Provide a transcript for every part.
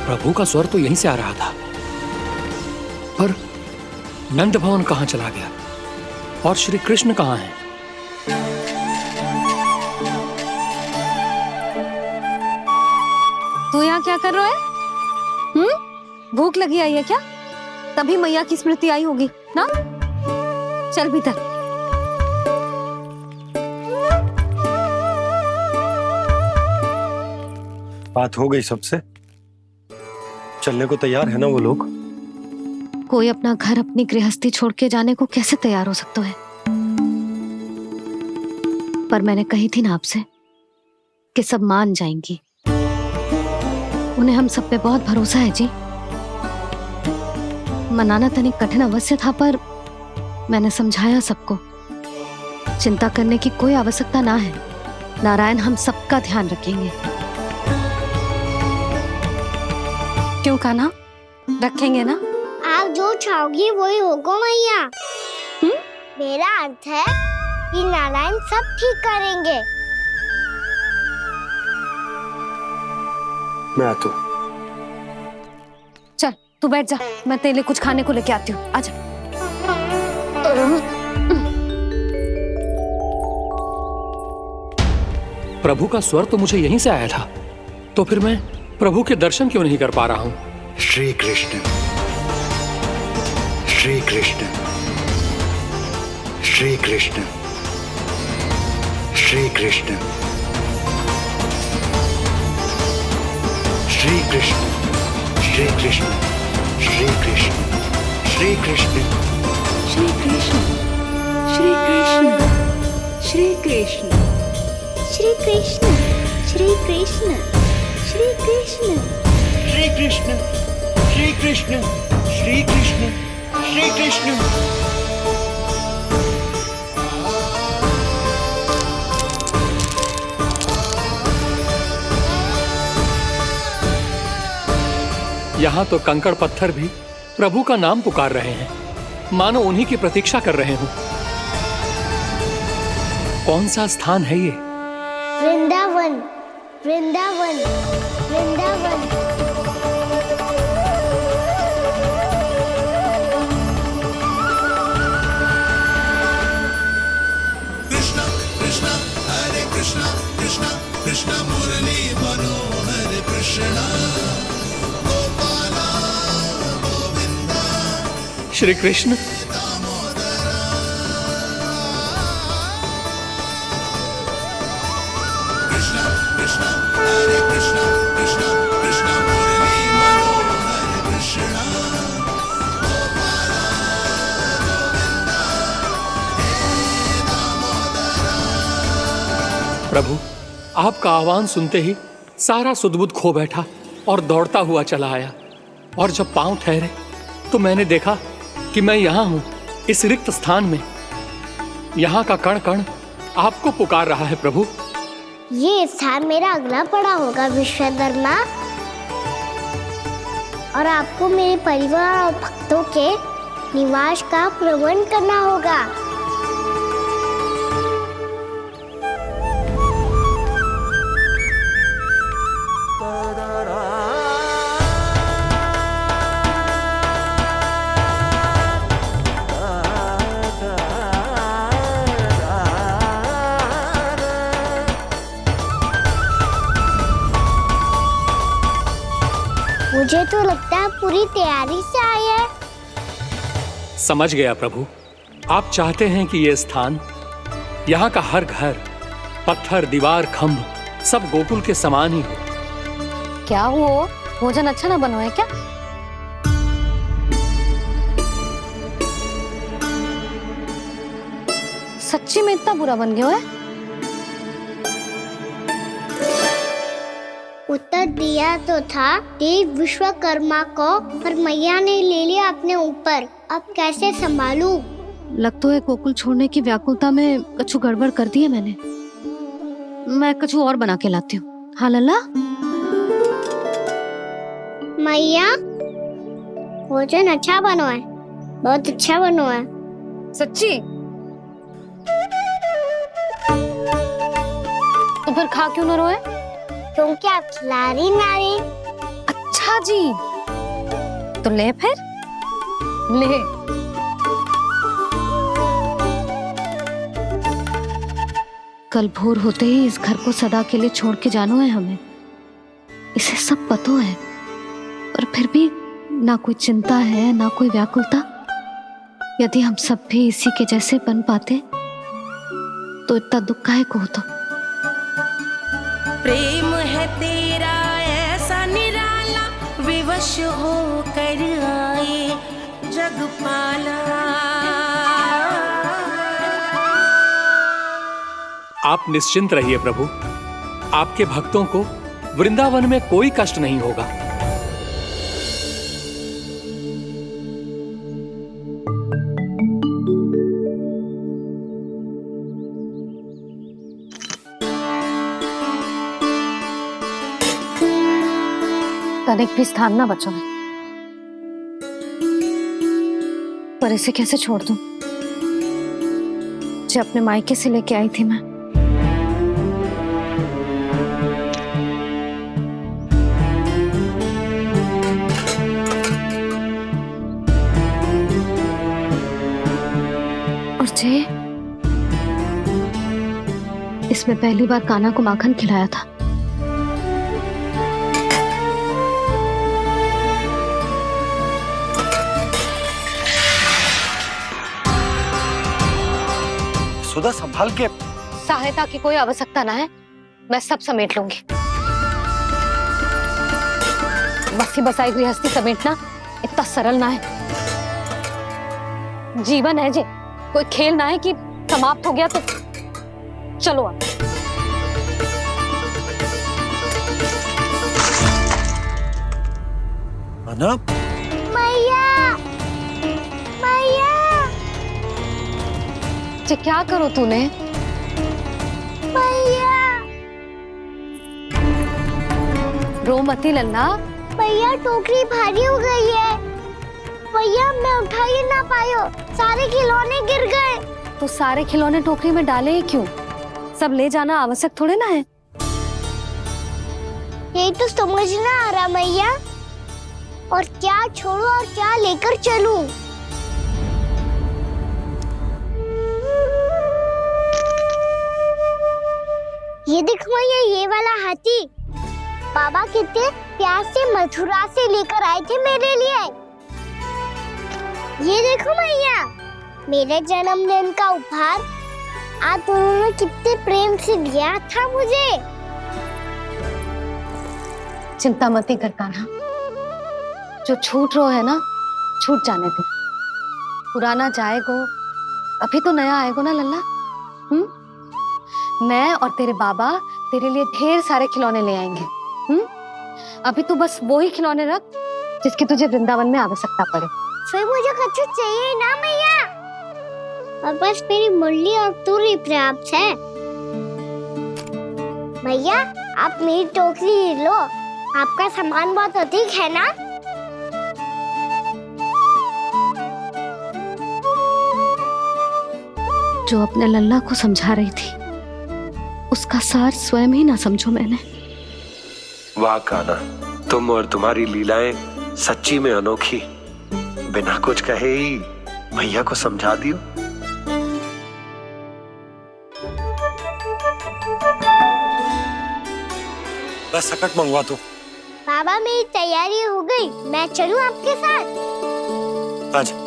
प्रभु का स्वर तो यहीं से आ रहा था, पर नंद भवन कहां चला गया और श्री कृष्ण कहां हैं? तू यहाँ क्या कर रहा है? भूख लगी आई है क्या? तभी मैया की स्मृति आई होगी ना? चल भीतर। बात हो गई सबसे? चलने को तैयार है ना वो लोग? कोई अपना घर अपनी गृहस्थी छोड़ के जाने को कैसे तैयार हो सकता है? पर मैंने कही थी ना आपसे कि सब मान जाएंगी। उन्हें हम सब पे बहुत भरोसा है जी। मनाना तनिक कठिन अवश्य था, पर मैंने समझाया सबको। चिंता करने की कोई आवश्यकता ना है। नारायण हम सबका ध्यान रखेंगे। क्यों कान्हा, रखेंगे ना? आप जो चाहोगी वही होगा मैया। मेरा अर्थ है कि नारायण सब ठीक करेंगे। मैं आता हूँ। चल तू बैठ जा, मैं तेरे लिए कुछ खाने को लेके आती हूँ। आजा। प्रभु का स्वर तो मुझे यहीं से आया था, तो फिर मैं प्रभु के दर्शन क्यों नहीं कर पा रहा हूँ? श्री कृष्ण, श्री कृष्ण, श्री कृष्ण, श्री कृष्ण, श्री कृष्ण, श्री कृष्ण, श्री कृष्ण, श्री कृष्ण, श्री कृष्ण, श्री कृष्ण, श्री कृष्ण, श्री कृष्ण, श्री कृष्ण, श्री कृष्ण, श्री कृष्ण, श्री कृष्ण, श्री कृष्ण, श्री कृष्ण। यहाँ तो कंकड़ पत्थर भी प्रभु का नाम पुकार रहे हैं, मानो उन्हीं की प्रतीक्षा कर रहे हों। कौन सा स्थान है ये? वृंदावन, वृंदावन, वृंदावन। कृष्ण कृष्ण हरे कृष्ण, कृष्ण कृष्ण मुरली मनोहर कृष्ण गोपाला गोविंदा। श्री कृष्ण, कृष्ण कृष्ण हरे कृष्ण, कृष्ण कृष्ण मुरली मनोहर कृष्ण गोपाला गोविंदा हे दामोदरा। प्रभु आपका आह्वान सुनते ही सारा सुध-बुध खो बैठा और दौड़ता हुआ चला आया, और जब पांव ठहरे तो मैंने देखा कि मैं यहाँ हूँ, इस रिक्त स्थान में। यहाँ का कण कण आपको पुकार रहा है प्रभु। ये स्थान मेरा अगला पड़ा होगा विश्वकर्मा, और आपको मेरे परिवार और भक्तों के निवास का प्रबंध करना होगा। मुझे तो लगता है पूरी तैयारी से आए हैं। समझ गया प्रभु, आप चाहते हैं कि ये स्थान, यहाँ का हर घर, पत्थर, दीवार, खंभ सब गोकुल के समान ही हो। क्या हुआ? भोजन अच्छा ना बना है क्या? सच्ची में इतना बुरा बन गया है? उत्तर दिया तो था देव विश्वकर्मा को, पर मैया ने ले लिया अपने ऊपर। अब कैसे संभालूं? लगता है गोकुल छोड़ने की व्याकुलता में कछु गड़बड़ कर दी है मैंने। मैं कछु और बना के लाती हूँ। हाँ लल्ला? मैया, भोजन अच्छा बना है, बहुत अच्छा बना है। सच्ची? तो फिर खा क्यों न रोए? क्योंकि आप खिला रही नारी। अच्छा, अच्छा जी, तो ले फिर ले। कल भोर होते ही इस घर को सदा के लिए छोड़ के जाना है हमें, इसे सब पता है, और फिर भी ना कोई चिंता है ना कोई व्याकुलता। यदि हम सब भी इसी के जैसे बन पाते तो इतना दुख काहे को होता। प्रेम है तेरा ऐसा निराला, विवश हो कर आए जगपाला। आप निश्चिंत रहिए प्रभु, आपके भक्तों को वृंदावन में कोई कष्ट नहीं होगा। तनिक भी स्थान ना बचो है, पर इसे कैसे छोड़ दूं जो अपने मायके से लेके आई थी मैं। और जे इसमें पहली बार कान्हा को माखन खिलाया था। सुधा संभाल के। सहायता की कोई आवश्यकता ना है, मैं सब समेट लूंगी। बसी बसाई गृहस्थी समेटना इतना सरल ना है। जीवन है जे, कोई खेल ना है कि समाप्त हो गया तो चलो आप। अना मैया मैया जे क्या करो तूने? मैया रो मती लल्ला। मैया टोकरी भारी हो गई है। भैया मैं उठा ही ना पायो, सारे खिलौने गिर गए। तो सारे खिलौने टोकरी में डाले ही क्यों? सब ले जाना आवश्यक थोड़े ना है। यही तो समझ ना आ रहा मैया, और क्या छोड़ू और क्या लेकर चलूं? ये देखो मैया, ये वाला हाथी बाबा कितने प्यार से मथुरा से लेकर आए थे मेरे लिए। ये देखो मैया, मेरे जन्मदिन का उपहार आप उन्होंने कितने प्रेम से दिया था मुझे। चिंता मती कर कान्हा, जो छूट रो है ना छूट जाने दे। पुराना जाएगो, अभी तो नया आएगो ना लल्ला। मैं और तेरे बाबा तेरे लिए ढेर सारे खिलौने ले आएंगे। अभी तू बस वो ही खिलौने रख जिसकी तुझे वृंदावन में आवश्यकता पड़े। फिर मुझे कुछ चाहिए ना मैया, और बस मेरी मुरली और तू ही पर्याप्त है। भैया आप मेरी टोकरी लो, आपका सामान बहुत अधिक है ना। जो अपने लल्ला को समझा रही थी उसका सार स्वयं ही ना समझो मैंने। वाह कान्हा, तुम और तुम्हारी लीलाएं सच्ची में अनोखी। बिना कुछ कहे ही भैया को समझा दियो। बस सकट मंगवा दो। बाबा मेरी तैयारी हो गई, मैं चलूं आपके साथ? आजा।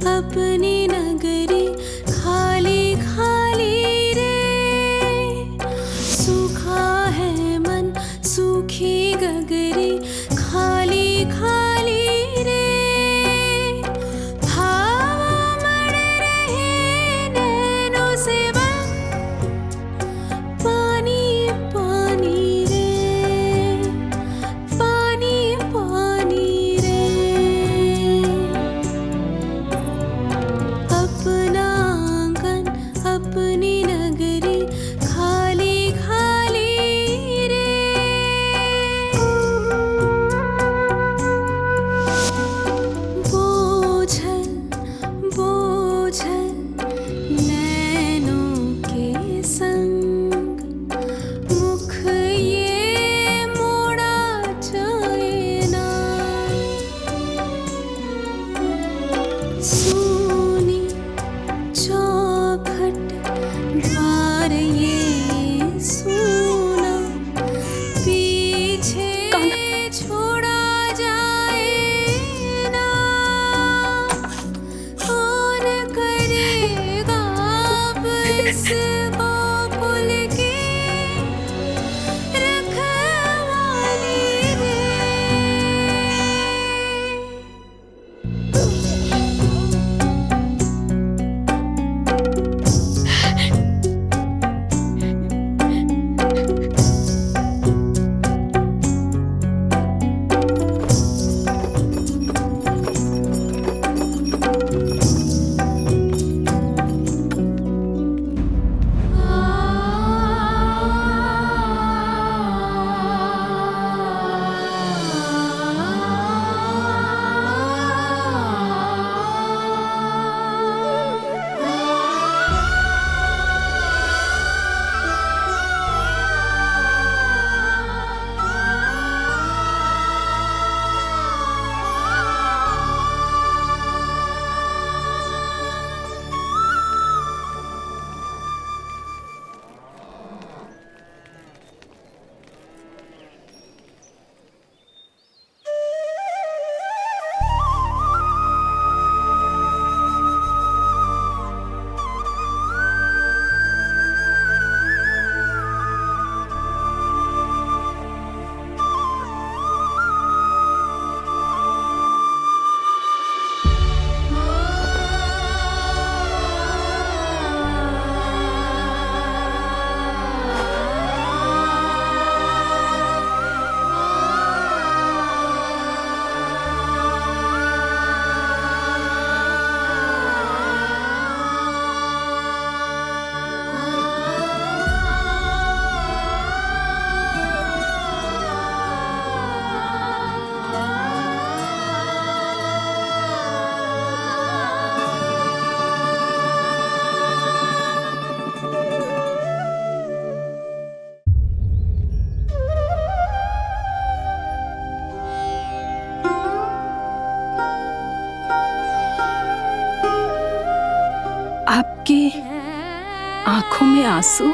अपनी नगरी खाली खाली रे, सूखा है मन सूखी गगरी। सोनी चौखट द्वार ये सोना पीछे छोड़ा जाए ना, कौन करेगा अब इस गोकुल की रखवाली रे। आपके आंखों में आंसू?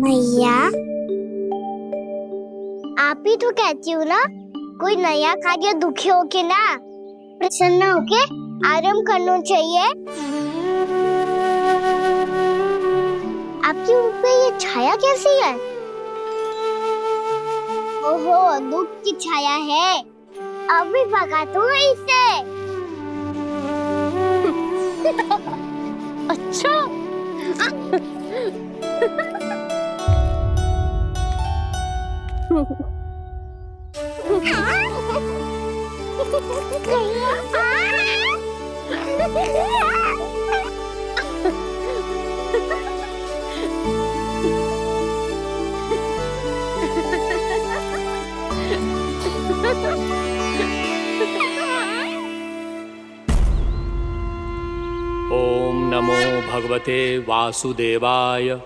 मैया, आप ही तो कहती हो ना, कोई नया कार्य दुखी होके ना प्रसन्न होके आराम करना चाहिए। आपकी मुंह पे ये छाया कैसी है? ओहो, दुख की छाया है। अभी भगा दो इसे। अच्छा। ओम नमो भगवते वासुदेवाय।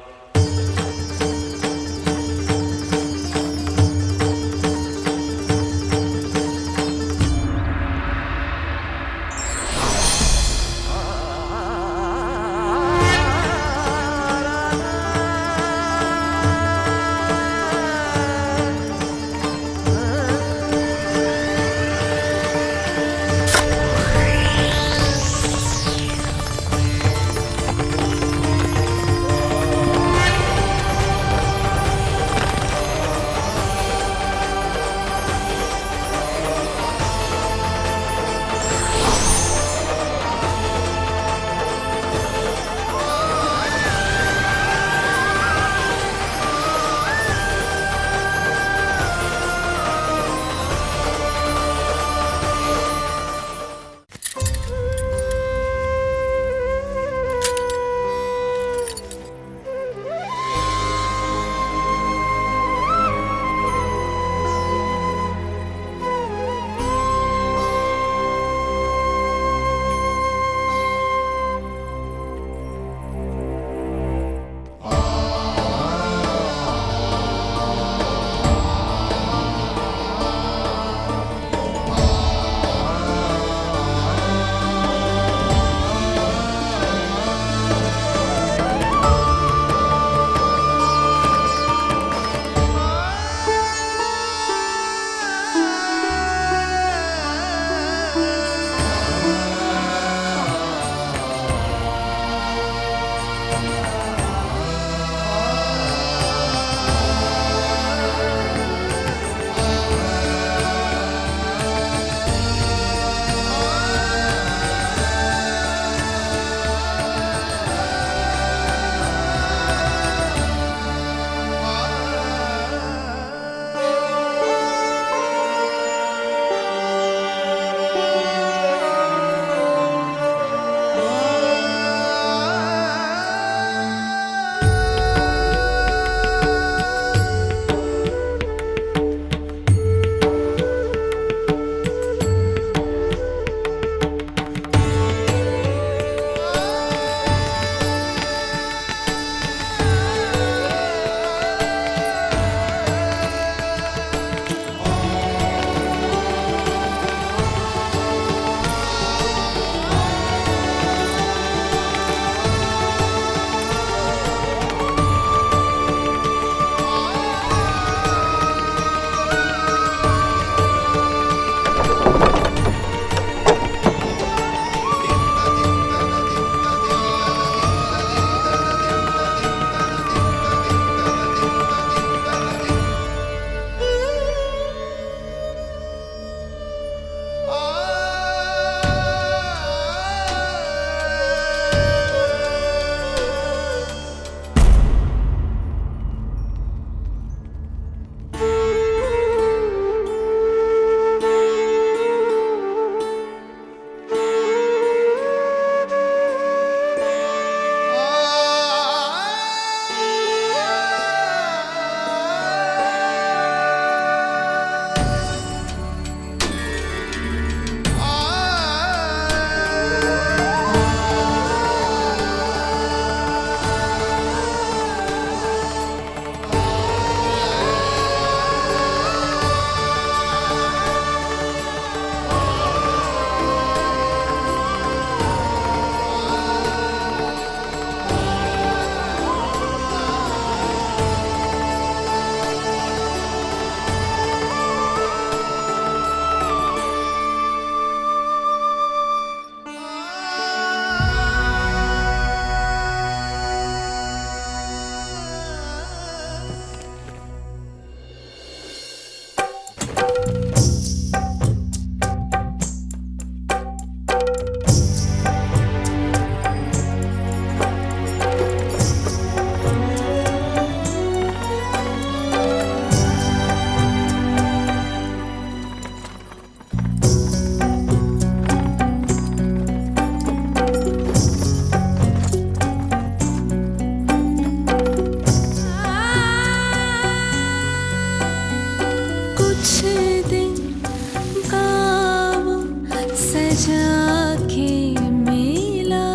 सजा के मेला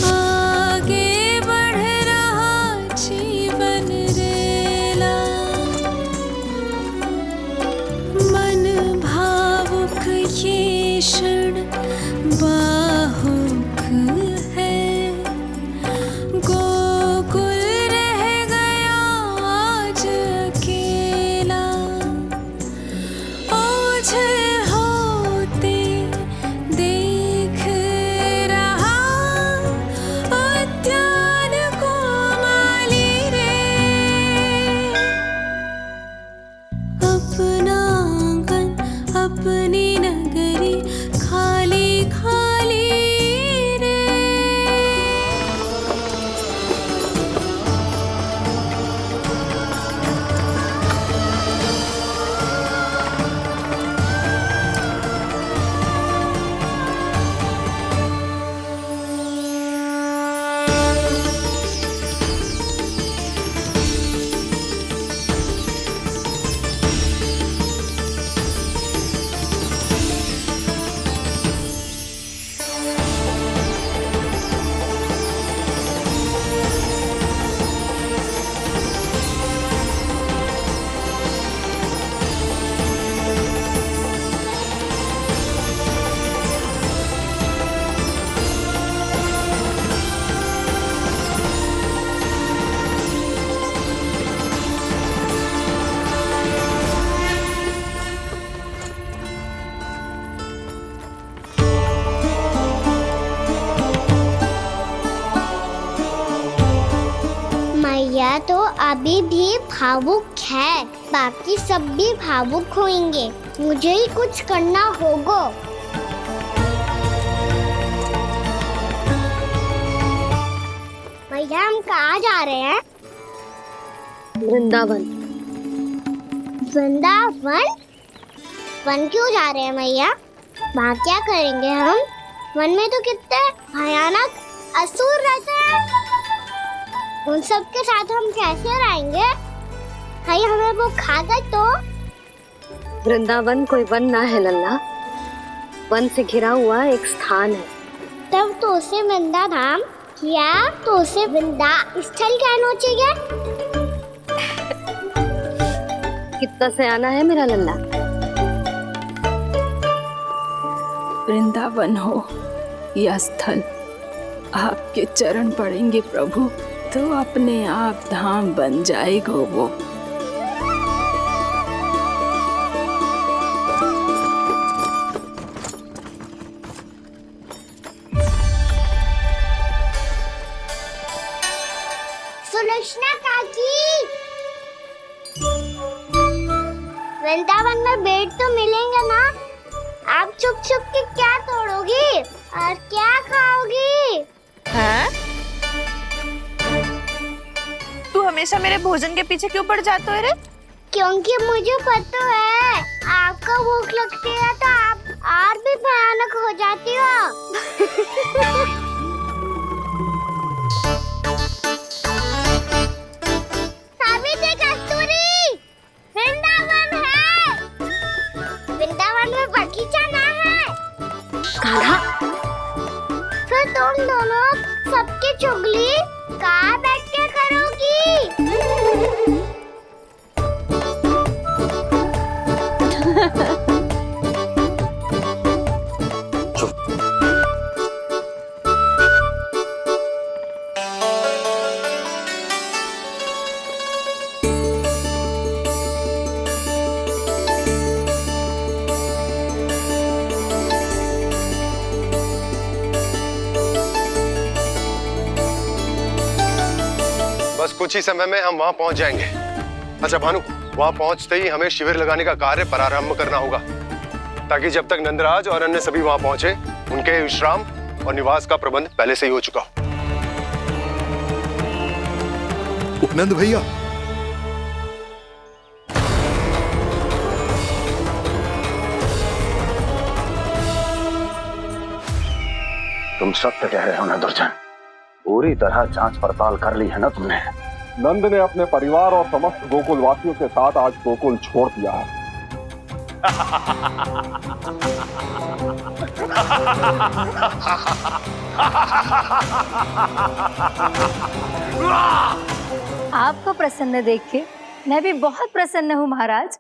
आगे बढ़ रहा जीवन रेला। मन भावुक ये क्षण बाहुक है, गोकुल रह गया आज अकेला। ओझल होते देख रहा उद्यान को माली रे। अपना आंगन अपनी नगरी खाली खाली रे। मैया तो अभी भी भावुक है, बाकी सब भी भावुक होंगे। मुझे ही कुछ करना होगा। मैया हम कहाँ जा रहे हैं? वृंदावन। वृंदावन? वन क्यों जा रहे हैं मैया? वहाँ क्या करेंगे हम? वन में तो कितने भयानक असुर रहते हैं। उन सब के साथ हम कैसे रहेंगे? कहीं हमें वो खा गए तो? वृंदावन कोई वन ना है लल्ला, वन से घिरा हुआ एक स्थान है। तब तो उसे वृंदा धाम या तो उसे वृंदा स्थल कहना चाहिए। कितना सयाना है मेरा लल्ला। वृंदावन हो या स्थल, आपके चरण पड़ेंगे प्रभु तो अपने आप धाम बन जाएगा वो। सुलक्षणा काकी, वृंदावन में बेट तो मिलेंगे ना? आप छुप छुप के क्या तोड़ोगी और क्या खाओगी? हाँ? तू हमेशा मेरे भोजन के पीछे क्यों पड़ जाते हो रे? क्योंकि मुझे पता है आपको भूख लगती है तो आप और भी भयानक हो जाती हो। सावित्री, कस्तूरी, वृंदावन है। वृंदावन में बगीचा ना है। कान्हा, फिर तुम दोनों सबकी चुगली कहाँ बैठ के करोगी? बस कुछ ही समय में हम वहां पहुंच जाएंगे। अच्छा भानु, वहां पहुंचते ही हमें शिविर लगाने का कार्य प्रारंभ करना होगा, ताकि जब तक नंदराज और अन्य सभी वहां पहुंचे उनके विश्राम और निवास का प्रबंध पहले से ही हो चुका हो। उपनंद भैया, तुम सत्य कह रहे हो ना दुर्जन, पूरी तरह जांच पड़ताल कर ली है ना तुमने? नंद ने अपने परिवार और समस्त गोकुल वासियों के साथ आज गोकुल छोड़ दिया है। आपको प्रसन्न देख के मैं भी बहुत प्रसन्न हूँ महाराज।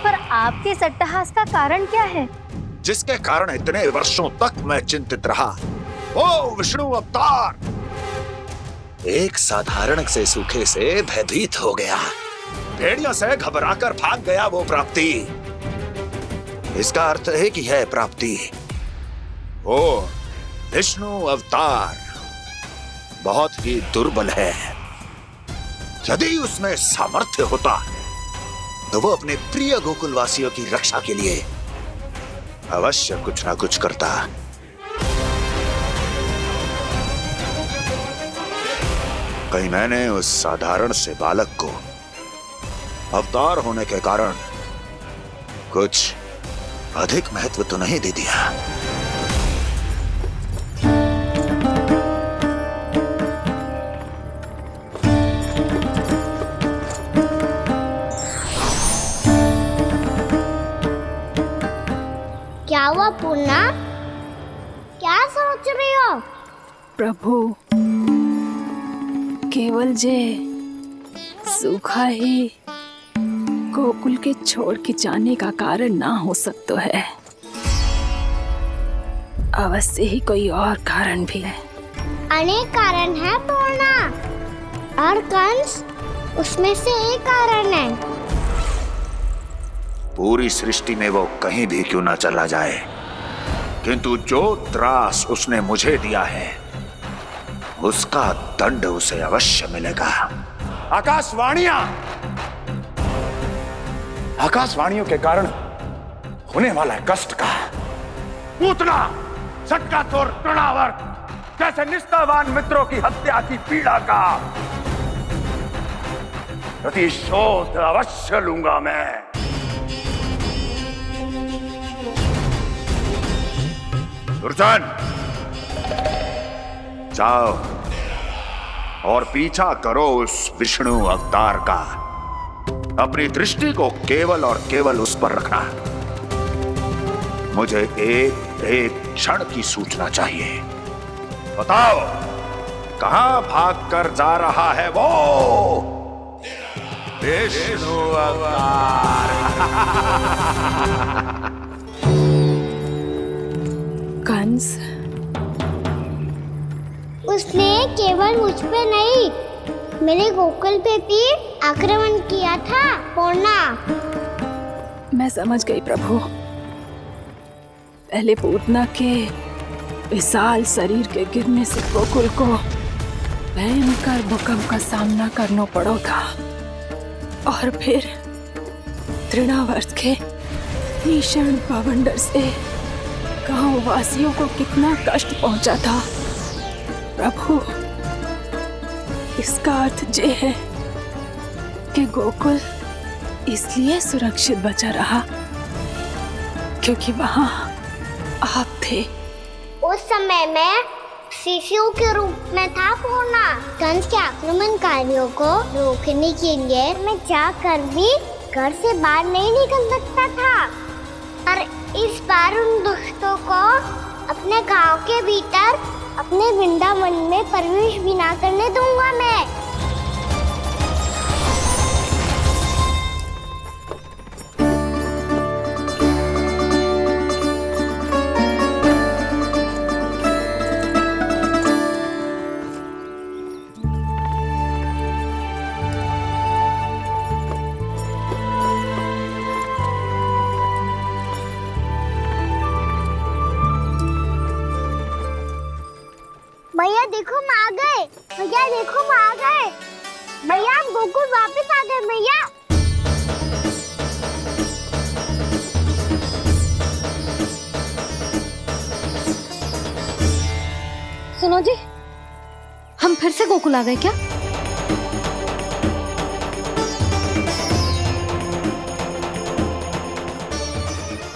पर आपके इस अट्टहास का कारण क्या है? जिसके कारण इतने वर्षों तक मैं चिंतित रहा। ओ विष्णु अवतार! एक साधारण से सूखे से भयभीत हो गया, भेड़ियों से घबराकर भाग गया वो प्राप्ति। इसका अर्थ है कि यह प्राप्ति वो विष्णु अवतार बहुत ही दुर्बल है। यदि उसमें सामर्थ्य होता तो वो अपने प्रिय गोकुलवासियों की रक्षा के लिए अवश्य कुछ ना कुछ करता। कहीं मैंने उस साधारण से बालक को अवतार होने के कारण कुछ अधिक महत्व तो नहीं दे दिया। क्या हुआ पूर्णा? क्या सोच रही हो? प्रभु, केवल जे सूखा ही गोकुल के छोड़ के जाने का कारण ना हो सकता है, अवश्य ही कोई और कारण भी है। अनेक कारण है पूर्णा, और कंस उसमें से एक कारण है। पूरी सृष्टि में वो कहीं भी क्यों ना चला जाए, किंतु जो त्रास उसने मुझे दिया है उसका दंड उसे अवश्य मिलेगा। आकाशवाणियों के कारण होने वाला कष्ट का पूतना झटका तोड़ तृणावर जैसे निष्ठावान मित्रों की हत्या की पीड़ा का प्रतिशोध अवश्य लूंगा मैं। दुर्जन, जाओ और पीछा करो उस विष्णु अवतार का। अपनी दृष्टि को केवल और केवल उस पर रखना। मुझे एक एक क्षण की सूचना चाहिए। बताओ, कहां भागकर जा रहा है वो विष्णु अवतार? कंस, उसने केवल मुझ पे नहीं, मेरे गोकुल पे भी आक्रमण किया था पूर्णा। मैं समझ गई प्रभु। पहले पूतना के विशाल शरीर के गिरने से गोकुल को भयंकर भूकंप का सामना करना पड़ा था, और फिर तृणावर्त के भीषण पावंडर से गांव वासियों को कितना कष्ट पहुंचा था। प्रभु, इसका अर्थ ये है कि गोकुल इसलिए सुरक्षित बचा रहा क्योंकि वहां आप थे। उस समय मैं शिशु के रूप में था पूर्णा। कंस के आक्रमणकारियों को रोकने के लिए मैं जाकर भी घर से बाहर नहीं निकल सकता था, और इस बार उन दुष्टों को अपने गांव के भीतर अपने वृंदावन में प्रवेश भी ना करने दूंगा मैं। भैया देखो हम आ गए, भैया देखो हम आ गए, भैया हम गोकुल वापस आ गए भैया। सुनो जी, हम फिर से गोकुल आ गए क्या?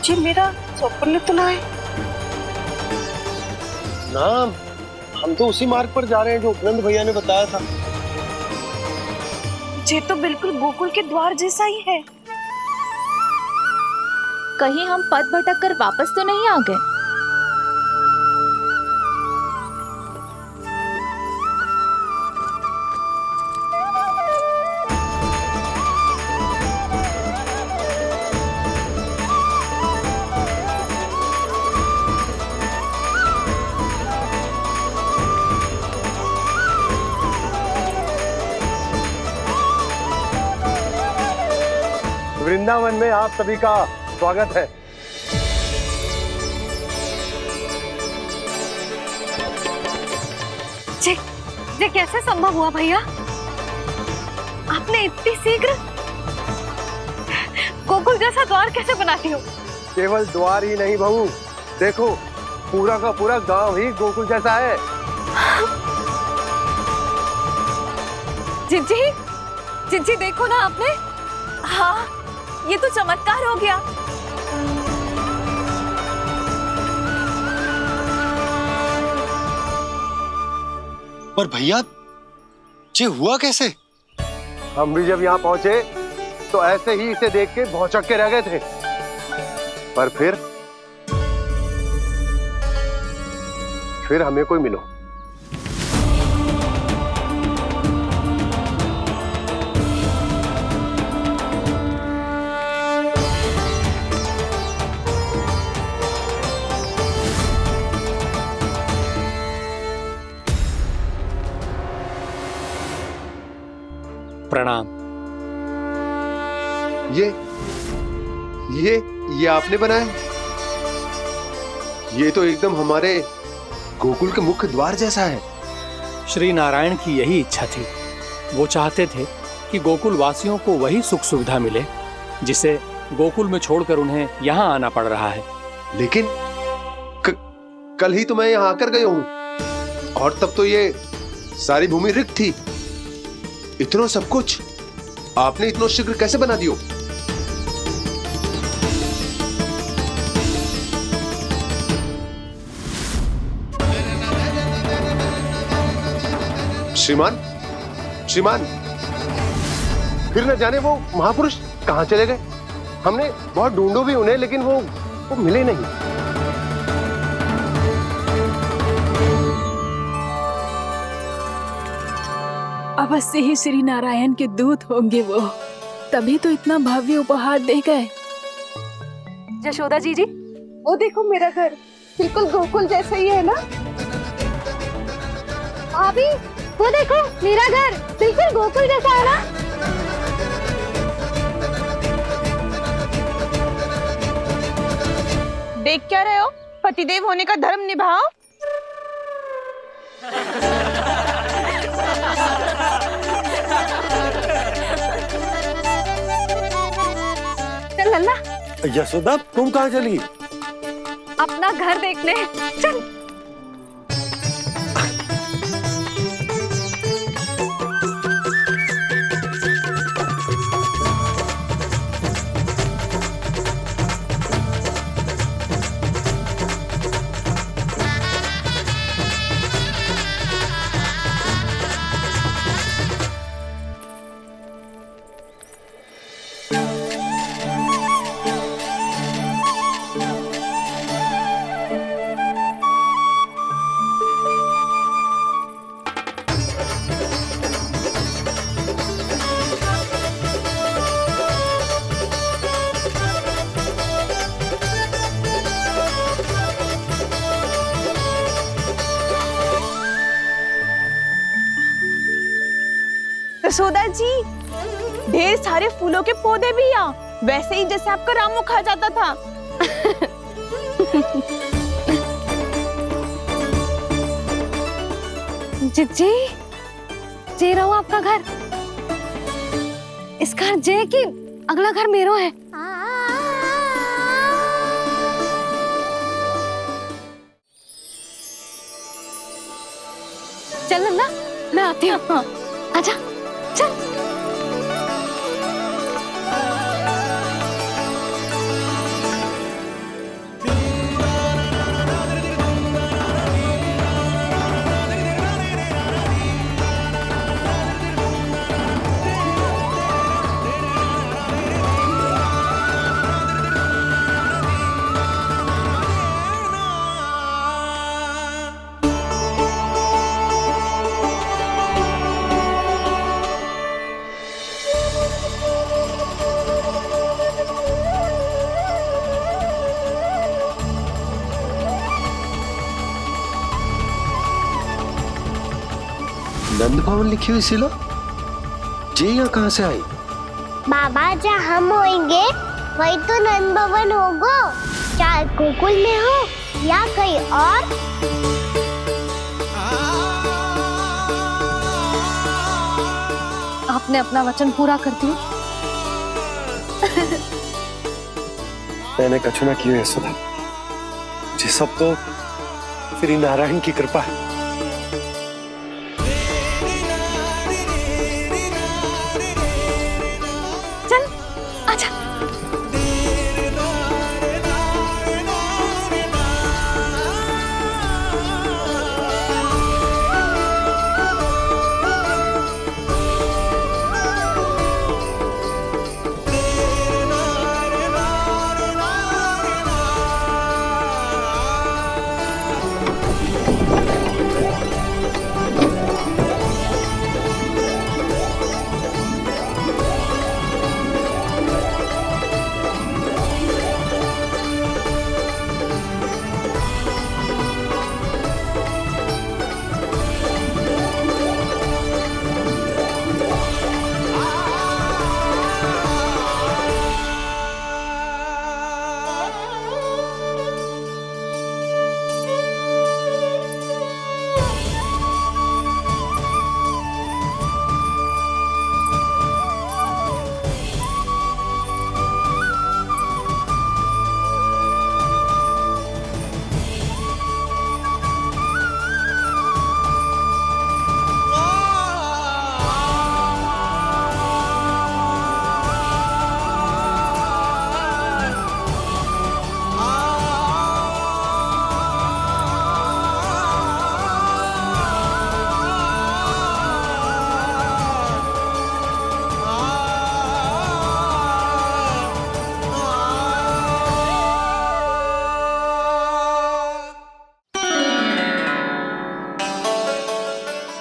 जी मेरा स्वप्न तो ना है। ना, हम तो उसी मार्ग पर जा रहे हैं जो उपनंद भैया ने बताया था। ये तो बिल्कुल गोकुल के द्वार जैसा ही है। कहीं हम पथ भटक कर वापस तो नहीं आ गए? वृंदावन में आप सभी का स्वागत है। ये कैसे संभव हुआ भैया? आपने इतनी शीघ्र गोकुल जैसा द्वार कैसे बना दिया? केवल द्वार ही नहीं बहू, देखो पूरा का पूरा गांव ही गोकुल जैसा है। जिज्जी, जिज्जी देखो ना आपने। हाँ, ये तो चमत्कार हो गया। पर भैया ये हुआ कैसे? हम भी जब यहाँ पहुंचे तो ऐसे ही इसे देख के भौचक के रह गए थे, पर फिर हमें कोई मिलो। प्रणाम। ये आपने बनाया? ये तो एकदम हमारे गोकुल के मुख्य द्वार जैसा है। श्री नारायण की यही इच्छा थी। वो चाहते थे कि गोकुल वासियों को वही सुख सुविधा मिले जिसे गोकुल में छोड़कर उन्हें यहाँ आना पड़ रहा है। लेकिन कल ही तो मैं यहाँ आकर गया हूँ और तब तो ये सारी भूमि रिक्त थी। इतना सब कुछ आपने इतना शीघ्र कैसे बना दियो? श्रीमान, फिर न जाने वो महापुरुष कहां चले गए। हमने बहुत ढूंढो भी उन्हें, लेकिन वो मिले नहीं। अवश्य ही श्री नारायण के दूत होंगे वो, तभी तो इतना भव्य उपहार दे गए। यशोदा जी, वो देखो मेरा घर बिल्कुल गोकुल जैसा ही है ना? भाभी वो देखो मेरा घर बिल्कुल गोकुल जैसा है ना? देख क्या रहे हो? पतिदेव होने का धर्म निभाओ। चल लल्ला, यशोदा तुम कहाँ चली? अपना घर देखने चल। यशोदा जी, ढेर सारे फूलों के पौधे भी यहाँ, वैसे ही जैसे आपका रामू खा जाता था। जिज्जी, जे रहो आपका घर। इस घर जे की अगला घर मेरो है। चल लल्ला, मैं आती हूँ। आजा, चल। नंद भवन लिखी हुई सिलो जी यहाँ कहाँ से आई? बाबा जहाँ हम होंगे वही तो नंद भवन होगा, चाहे गोकुल में हो या कहीं और। आपने अपना वचन पूरा कर दिया। मैंने कछु ना किया यशोदा, ये सब तो श्री नारायण की कृपा है। चल आजा।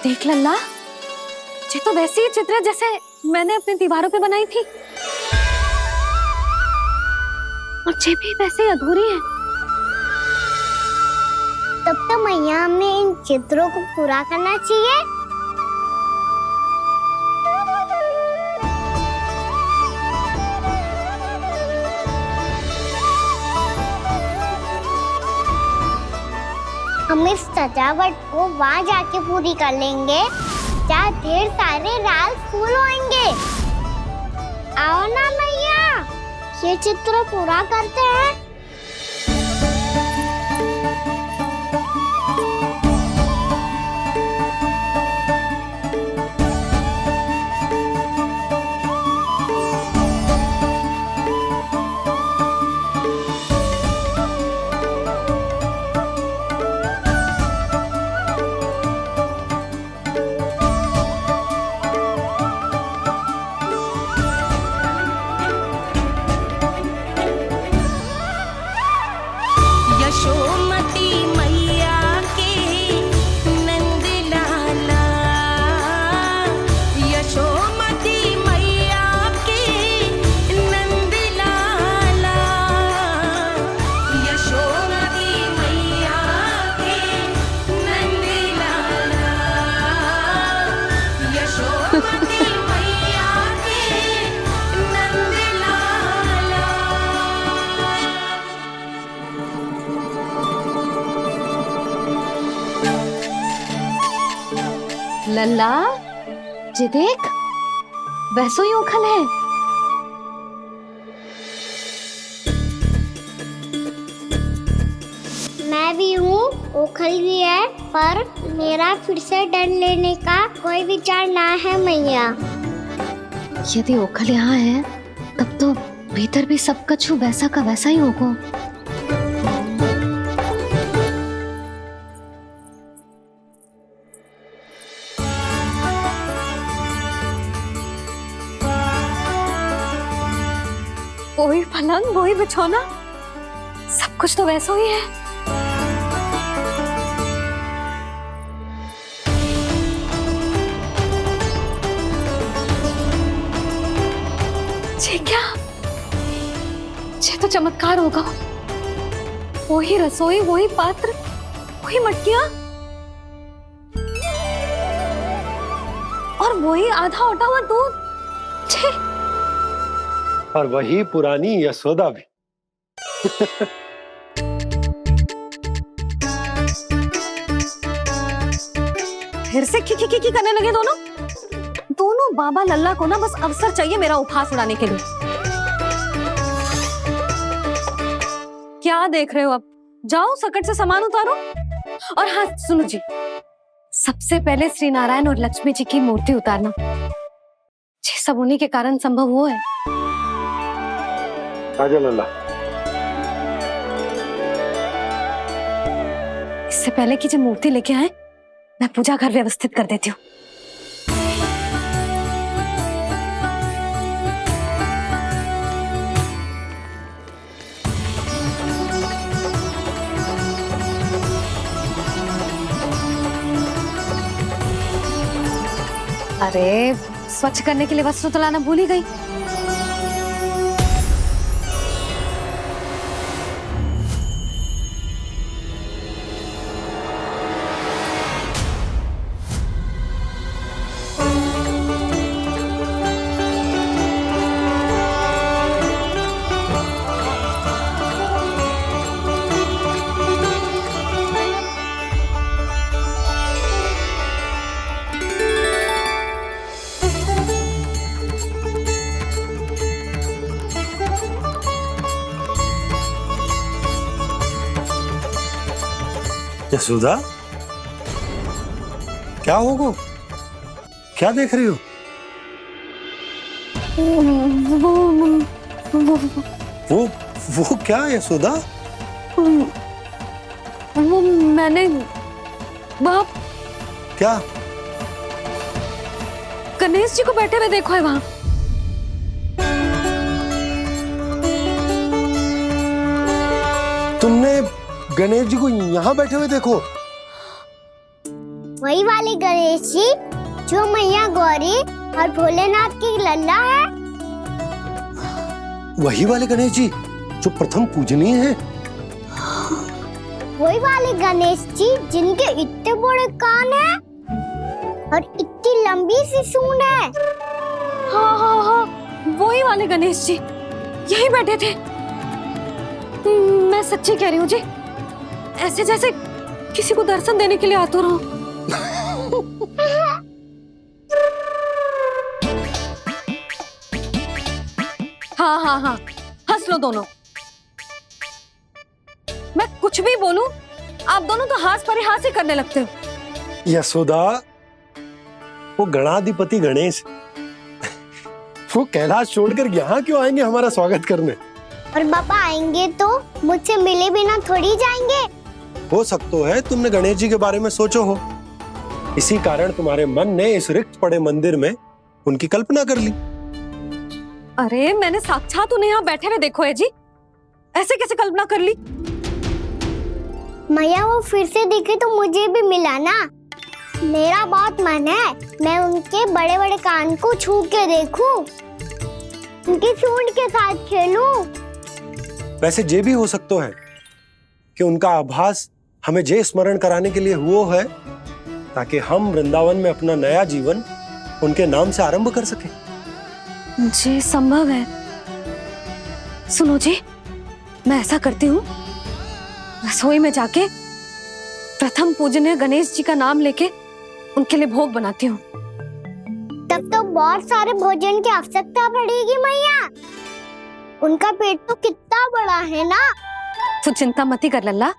देख लल्ला, ये तो वैसी ही चित्र है जैसे मैंने अपनी दीवारों पे बनाई थी, और ये भी वैसे ही अधूरी है। तब तो मैया हमें इन चित्रों को पूरा करना चाहिए। हम इस सजावट को वहाँ जाके पूरी कर लेंगे जहाँ ढेर सारे लाल फूल होंगे। आओ ना मैया, ये चित्र पूरा करते हैं। लल्ला, ये देख, वैसो ही उखल है। मैं भी हूँ, उखल भी है, पर मेरा फिर से डर लेने का कोई विचार ना है मैया। यदि ओखल यहाँ है, तब तो भीतर भी सब कछु वैसा का वैसा ही होगा। वही पलंग, वही बिछौना, सब कुछ तो वैसा ही है। ये क्या? ये तो चमत्कार होगा। वही रसोई, वही पात्र, वही मटकियां। और वही आधा उठा हुआ दूध। छे। और वही पुरानी यशोदा भी। फिर से खी करने लगे दोनों बाबा लल्ला को ना बस अवसर चाहिए मेरा उपहास उड़ाने के लिए। क्या देख रहे हो? अब जाओ सकट से सामान उतारो। और हाँ सुनो जी, सबसे पहले श्री नारायण और लक्ष्मी जी की मूर्ति उतारना। ये सब उन्हीं के कारण संभव हुआ है। आजा लल्ला। इससे पहले कि जो मूर्ति लेके आए, मैं पूजा घर व्यवस्थित कर देती हूँ। अरे स्वच्छ करने के लिए वस्त्र तो लाना भूल ही गई। यशोदा, क्या होगा? क्या देख रही हो? वो क्या यशोदा? वो मैंने बाप क्या? गणेश जी को बैठे हुए देखो है वहां। तुमने गणेश जी को यहाँ बैठे हुए देखो? वही वाले गणेश जी जो मैया गौरी और भोलेनाथ की लल्ला है। वही वाले गणेश जी जो प्रथम पूजनीय हैं। वही वाले गणेश जी जिनके इतने बड़े कान हैं और इतनी लंबी सी सूंड है। हाँ हाँ हाँ, वही वाले गणेश जी यही बैठे थे। मैं सच्ची कह रही हूँ जी, ऐसे जैसे किसी को दर्शन देने के लिए आतुर हो। हाँ हाँ हाँ, हंस लो दोनों। मैं कुछ भी बोलूं, आप दोनों तो हास परिहास ही करने लगते हो। यशोदा, वो गणाधिपति गणेश वो कैलाश छोड़कर यहाँ क्यों आएंगे हमारा स्वागत करने? और पापा आएंगे तो मुझसे मिले बिना थोड़ी जाएंगे। हो सकता है तुमने गणेश जी के बारे में सोचो हो, इसी कारण तुम्हारे मन ने इस रिक्त पड़े मंदिर में उनकी कल्पना कर ली। अरे मैंने साक्षात उन्हें यहाँ बैठे हुए देखो है जी, ऐसे कैसे कल्पना कर ली? मैया वो फिर से दिखे तो मुझे भी मिला ना। मेरा बहुत मन है मैं उनके बड़े बड़े कान को छू के देखूं, उनकी सूंड के साथ खेलूं। वैसे ये भी हो सकता है कि उनका आभास हमें ये स्मरण कराने के लिए हुआ है ताकि हम वृंदावन में अपना नया जीवन उनके नाम से आरंभ कर सके। जी संभव है। सुनो जी, मैं ऐसा करती हूँ, रसोई में जाके प्रथम पूजनीय गणेश जी का नाम लेके उनके लिए भोग बनाती हूँ। तब तो बहुत सारे भोजन की आवश्यकता पड़ेगी मैया। उनका पेट तो कितना बड़ा है ना। तू चिंता मत कर लल्ला,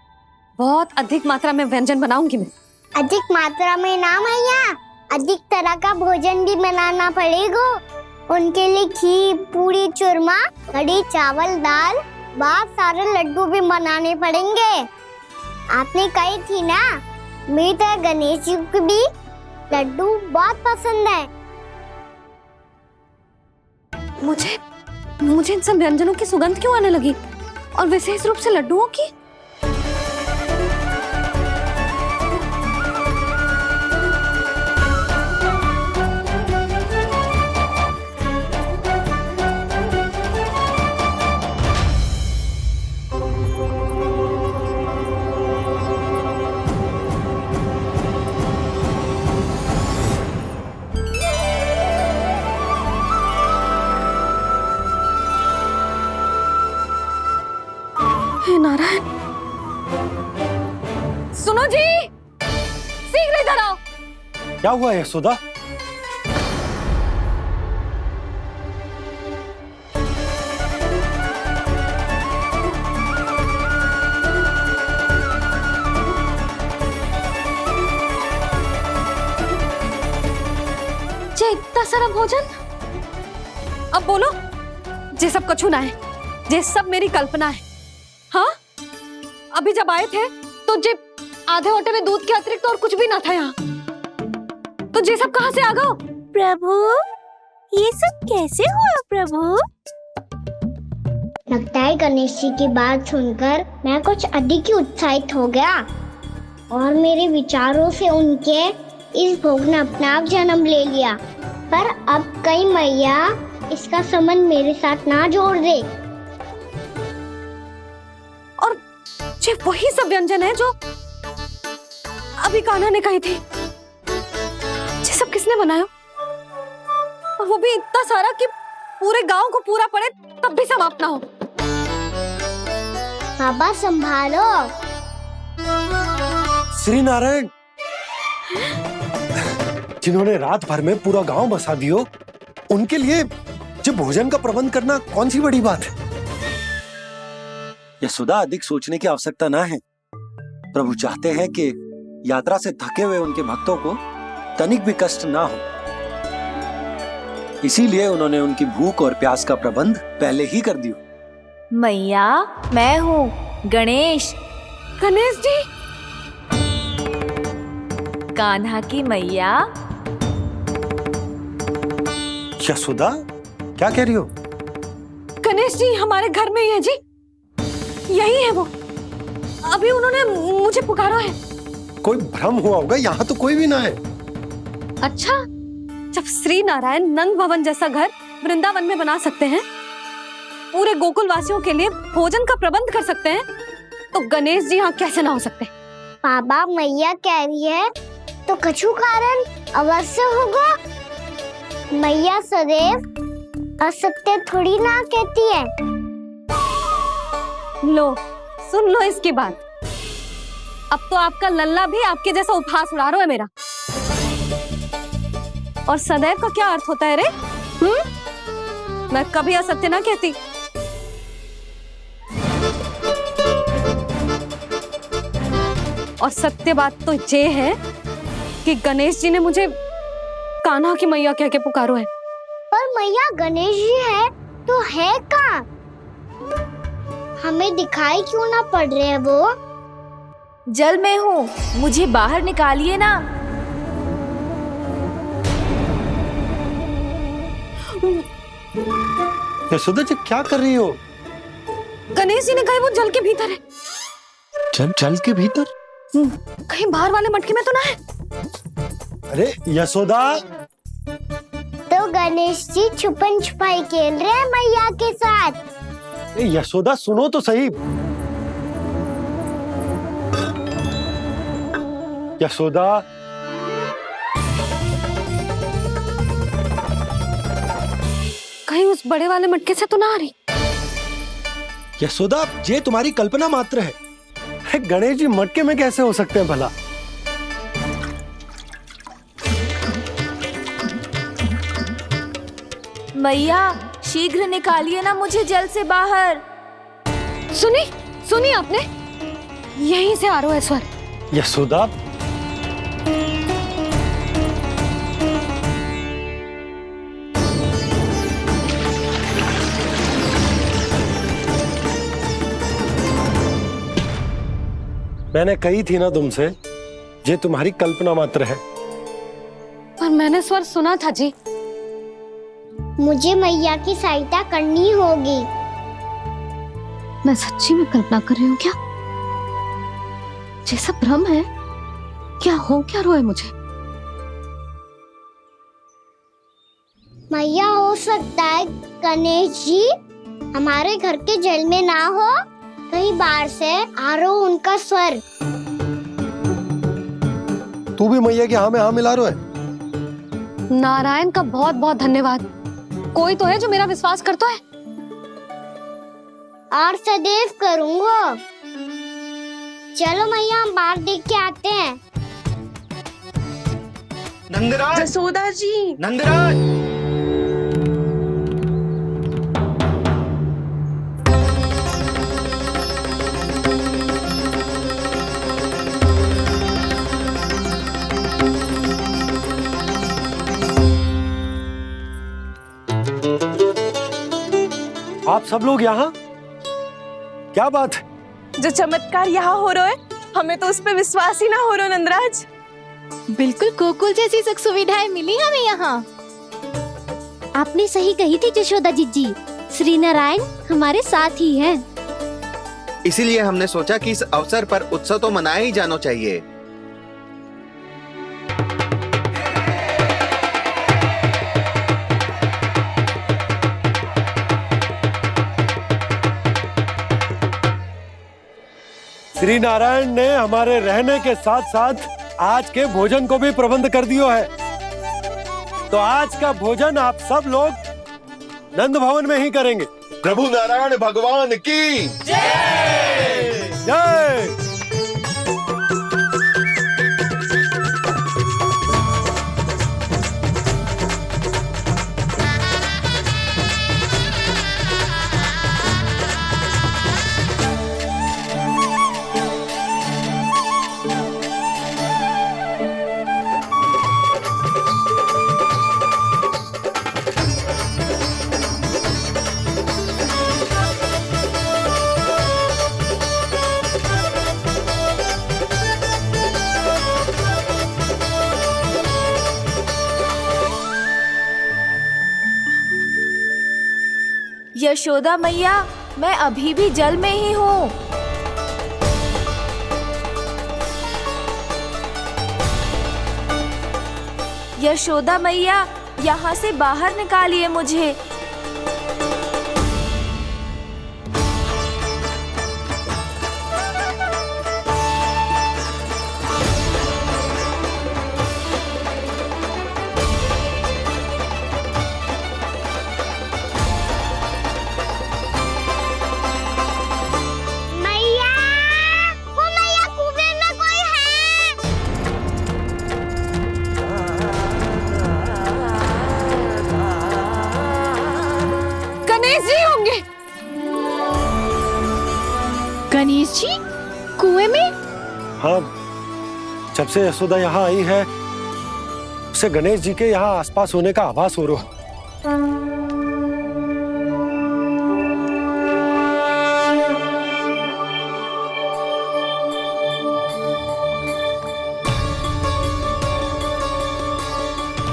बहुत अधिक मात्रा में व्यंजन बनाऊंगी मैं। अधिक मात्रा में ना मैया, अधिक तरह का भोजन भी बनाना पड़ेगा। उनके लिए खीर, पूरी, चूरमा, कड़ी, चावल, दाल, बहुत सारे लड्डू भी बनाने पड़ेंगे। आपने कही थी ना, मेरी तरह गणेश जी को भी लड्डू बहुत पसंद है। मुझे इन सब व्यंजनों की सुगंध क्यों आने लगी, और विशेष रूप से लड्डुओं की? सुनो जी, शीघ्र इधर आओ। क्या हुआ यशोदा? जे इतना सारा भोजन, अब बोलो, जे सब कछु ना है, जे सब मेरी कल्पना है। हाँ, अभी जब आए थे तो जे आधे ओटे में दूध के अतिरिक्त और कुछ भी ना था यहाँ, तो जे सब कहाँ से आ गए? प्रभु, ये सब कैसे हुआ प्रभु? लगता है गणेश जी की बात सुनकर मैं कुछ अधिक ही उत्साहित हो गया और मेरे विचारों से उनके इस भोग ने अपने आप जन्म ले लिया। पर अब कहीं मैया इसका संबंध मेरे साथ ना जोड़ दे। और ये वही सब व्यंजन है जो अभी कान्हा ने कही थी। ये सब किसने बनाया? और वो भी इतना सारा कि पूरे गांव को पूरा पड़े तब भी समाप्त ना हो। बाबा संभालो। श्री नारायण, जिन्होंने रात भर में पूरा गांव बसा दियो, उनके लिए जो भोजन का प्रबंध करना कौन सी बड़ी बात है? यशोदा, अधिक सोचने की आवश्यकता ना है। प्रभु चाहते हैं कि यात्रा से थके हुए उनके भक्तों को तनिक भी कष्ट ना हो, इसीलिए उन्होंने उनकी भूख और प्यास का प्रबंध पहले ही कर दियो। मैया, मैं हूँ गणेश। गणेश जी, कान्हा की मैया। यशोदा, क्या कह रही हो? गणेश जी हमारे घर में ही है जी, यही है वो। अभी उन्होंने मुझे पुकारा है। कोई भ्रम हुआ होगा, यहाँ तो कोई भी ना है। अच्छा, जब श्री नारायण नंद भवन जैसा घर वृंदावन में बना सकते हैं, पूरे गोकुल वासियों के लिए भोजन का प्रबंध कर सकते हैं, तो गणेश जी यहाँ कैसे ना हो सकते? बाबा, मैया कह रही है तो कछु कारण अवश्य होगा। मैया सदैव असत्य थोड़ी ना कहती है। लो, सुन लो इसकी बात। अब तो आपका लल्ला भी आपके जैसा उपहास उड़ा रहा है मेरा। और सदैव का क्या अर्थ होता है रे? मैं कभी असत्य ना कहती। और सत्य बात तो ये है कि गणेश जी ने मुझे कान्हा की मैया कह के पुकारो है। पर मैया गणेश जी है तो है कहाँ? हमें दिखाई क्यों ना पड़ रहे हैं वो? जल में हूँ, मुझे बाहर निकालिए ना। यशोदा जी, क्या कर रही हो? गणेश जी ने कहा वो जल के भीतर है। जल के भीतर? कहीं बाहर वाले मटके में तो ना है? अरे यशोदा! तो गणेश जी छुपन छुपाई खेल रहे हैं मैया के साथ। यशोदा, सुनो तो सही। यशोदा, कहीं उस बड़े वाले मटके से तो ना आ रही? यशोदा, ये तुम्हारी कल्पना मात्र है। गणेश जी मटके में कैसे हो सकते हैं भला? मैया, शीघ्र निकालिए ना मुझे जल से बाहर। सुनी आपने? यहीं से आ रहा है स्वर। यशोदा, मैंने कही थी ना तुमसे, ये तुम्हारी कल्पना मात्र है। पर मैंने स्वर सुना था जी। मुझे मैया की सहायता करनी होगी। मैं सच्ची में कल्पना कर रही हूँ क्या? ये सब भ्रम है क्या? हो क्या रहा है मुझे? मैया, हो सकता है गणेश जी हमारे घर के जल में ना हो, कहीं बाहर से आ रहा हो उनका स्वर। तू भी मैया के हाँ में हाँ मिला रहा है। नारायण का बहुत बहुत धन्यवाद। कोई तो है जो मेरा विश्वास करता है। और सदैव करूंगा। चलो मैया हम बाहर देख के आते हैं। नंदराज, जसोदा जी, नंदराज। आप सब लोग यहाँ? क्या बात है? जो चमत्कार यहाँ हो रहा है, हमें तो उस पे विश्वास ही ना हो रहा नंदराज। बिल्कुल गोकुल जैसी सुख सुविधाएं मिली हमें यहाँ। आपने सही कही थी जशोदा जीजी, श्री नारायण हमारे साथ ही हैं। इसीलिए हमने सोचा कि इस अवसर पर उत्सव तो मनाया ही जाना चाहिए। श्री नारायण ने हमारे रहने के साथ साथ आज के भोजन को भी प्रबंध कर दियो है। तो आज का भोजन आप सब लोग नंद भवन में ही करेंगे। प्रभु नारायण भगवान की जय जय। यशोदा मैया, मैं अभी भी जल में ही हूँ। यशोदा मैया, यहाँ से बाहर निकालिए मुझे। गणेश जी कुएं में? हाँ, जब से यशोदा यहाँ आई है उसे गणेश जी के यहाँ आसपास होने का आभास हो रहा है।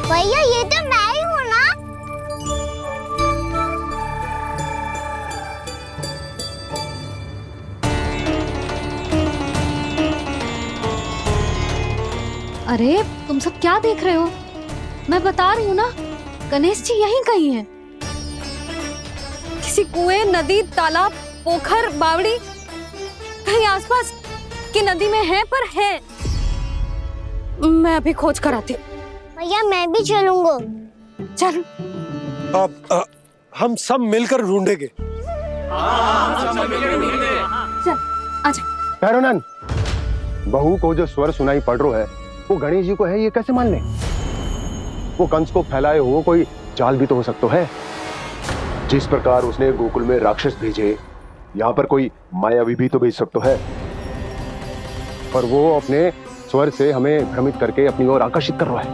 भैया ये तो मैं ही हूँ ना? अरे तुम सब क्या देख रहे हो? मैं बता रही हूँ ना, गणेश जी यहीं कहीं हैं। किसी कुएं, नदी, तालाब, पोखर, बावड़ी कहीं आसपास की नदी में है, पर है। मैं अभी खोज कर आती हूँ। भैया मैं भी चलूंगा। चल। अब हम सब मिलकर ढूंढेंगे। चल आजा। भैरवनान, बहू को जो स्वर सुनाई पड़ रहा है वो गणेश जी को है, ये कैसे मान ले? वो कंस को फैलाए हुए कोई चाल भी तो हो सकता है। जिस प्रकार उसने गोकुल में राक्षस भेजे, यहाँ पर कोई मायावी भी तो भेज सकता है। पर वो अपने स्वर से हमें भ्रमित करके अपनी ओर आकर्षित कर रहा है।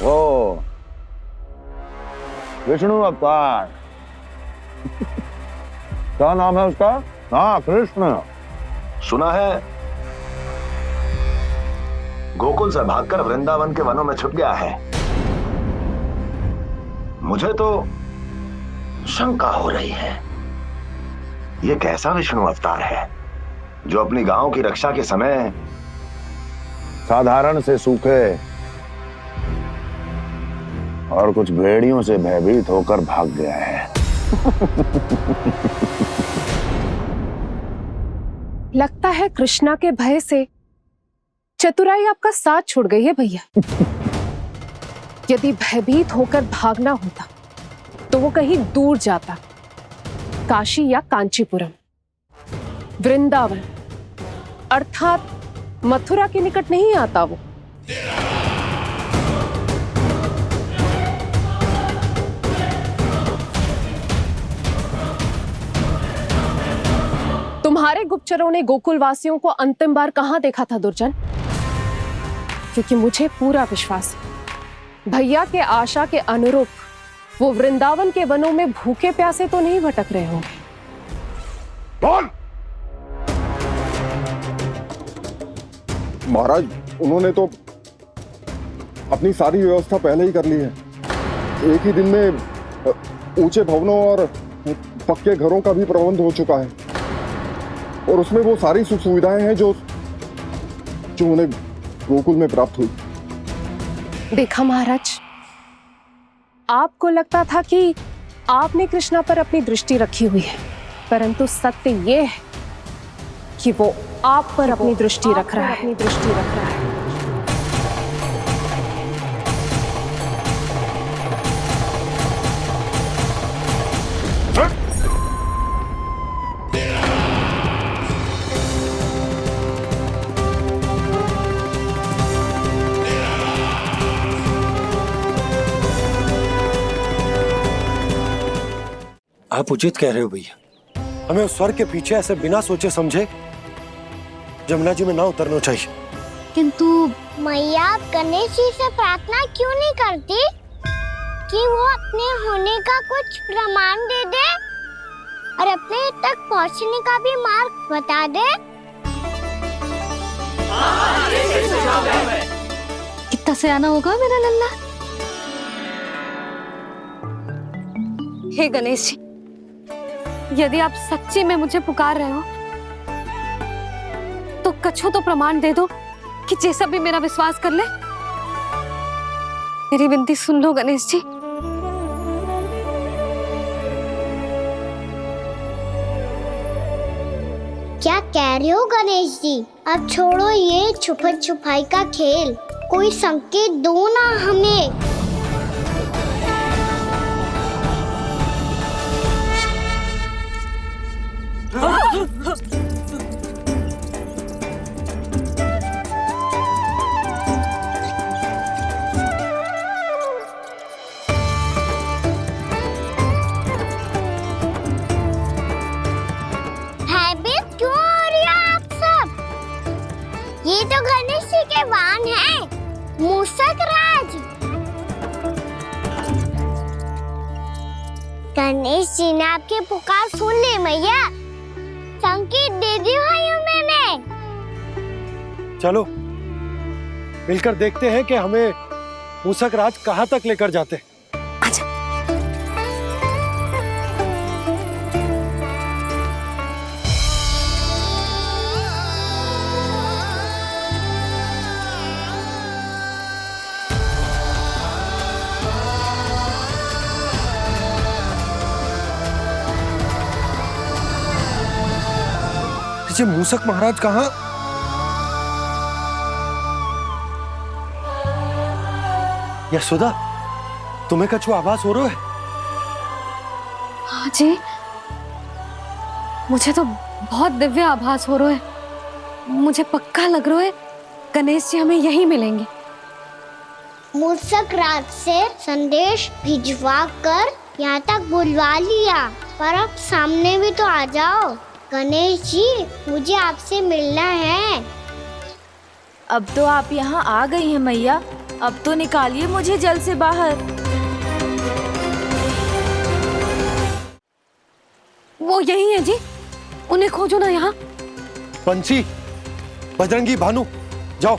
ओ विष्णु अवतार। क्या नाम है उसका? हाँ, कृष्ण। सुना है गोकुल से भागकर वृंदावन के वनों में छुप गया है। मुझे तो शंका हो रही है, ये कैसा विष्णु अवतार है जो अपनी गांव की रक्षा के समय साधारण से सूखे और कुछ भेड़ियों से भयभीत होकर भाग गया है। लगता है कृष्णा के भय से चतुराई आपका साथ छोड़ गई है भैया। यदि भयभीत होकर भागना होता तो वो कहीं दूर जाता, काशी या कांचीपुरम। वृंदावन अर्थात मथुरा के निकट नहीं आता वो। तुम्हारे गुप्तचरों ने गोकुल वासियों को अंतिम बार कहां देखा था दुर्जन? क्योंकि मुझे पूरा विश्वास है भैया के आशा के अनुरूप वो वृंदावन के वनों में भूखे प्यासे तो नहीं भटक रहे होंगे। बोल! महाराज, उन्होंने तो अपनी सारी व्यवस्था पहले ही कर ली है। एक ही दिन में ऊंचे भवनों और पक्के घरों का भी प्रबंध हो चुका है और उसमें वो सारी सुख सुविधाएं हैं जो उन्हें गोकुल में प्राप्त हुई। देखा महाराज, आपको लगता था कि आपने कृष्णा पर अपनी दृष्टि रखी हुई है, परंतु सत्य ये है कि वो आप पर अपनी दृष्टि रख रहा है। आप उचित कह रहे हो भैया, हमें उस स्वर्ग के पीछे ऐसे बिना सोचे समझे जमुना जी में ना उतरना चाहिए। किंतु मैया, आप गणेश जी से प्रार्थना क्यों नहीं करती कि वो अपने होने का कुछ प्रमाण दे दे और अपने तक पहुंचने का भी मार्ग बता दे? कितना सयाना होगा मेरा लल्ला। हे गणेश जी, यदि आप सच्ची में मुझे पुकार रहे हो तो कछु तो प्रमाण दे दो कि जैसा भी मेरा विश्वास कर ले। मेरी विनती सुन लो गणेश जी। क्या कह रहे हो गणेश जी? अब छोड़ो ये छुपन छुपाई का खेल, कोई संकेत दो ना हमें। भयभीत क्यों हो रही हो आप सब? ये तो गणेश जी के वाहन हैं, मूषक राज। गणेश जी ने आपकी पुकार सुन ली मैया, संकेत दे दी भाइयों मैंने। चलो मिलकर देखते हैं कि हमें मूषक राज कहां तक लेकर जाते हैं। मूषक महाराज कहाँ? यशोदा, तुम्हें कछु आभास हो रहा है? हाँ जी, मुझे तो बहुत दिव्य आभास हो रहा है। मुझे पक्का लग रहा है गणेश जी हमें यहीं मिलेंगे। मूषक राज से संदेश भिजवा कर यहाँ तक बुलवा लिया, पर अब सामने भी तो आ जाओ। गणेश जी, मुझे आपसे मिलना है। अब तो आप यहाँ आ गई हैं मैया, अब तो निकालिए मुझे जल से बाहर। वो यही है जी, उन्हें खोजो ना यहाँ। पंछी, बजरंगी, भानु, जाओ।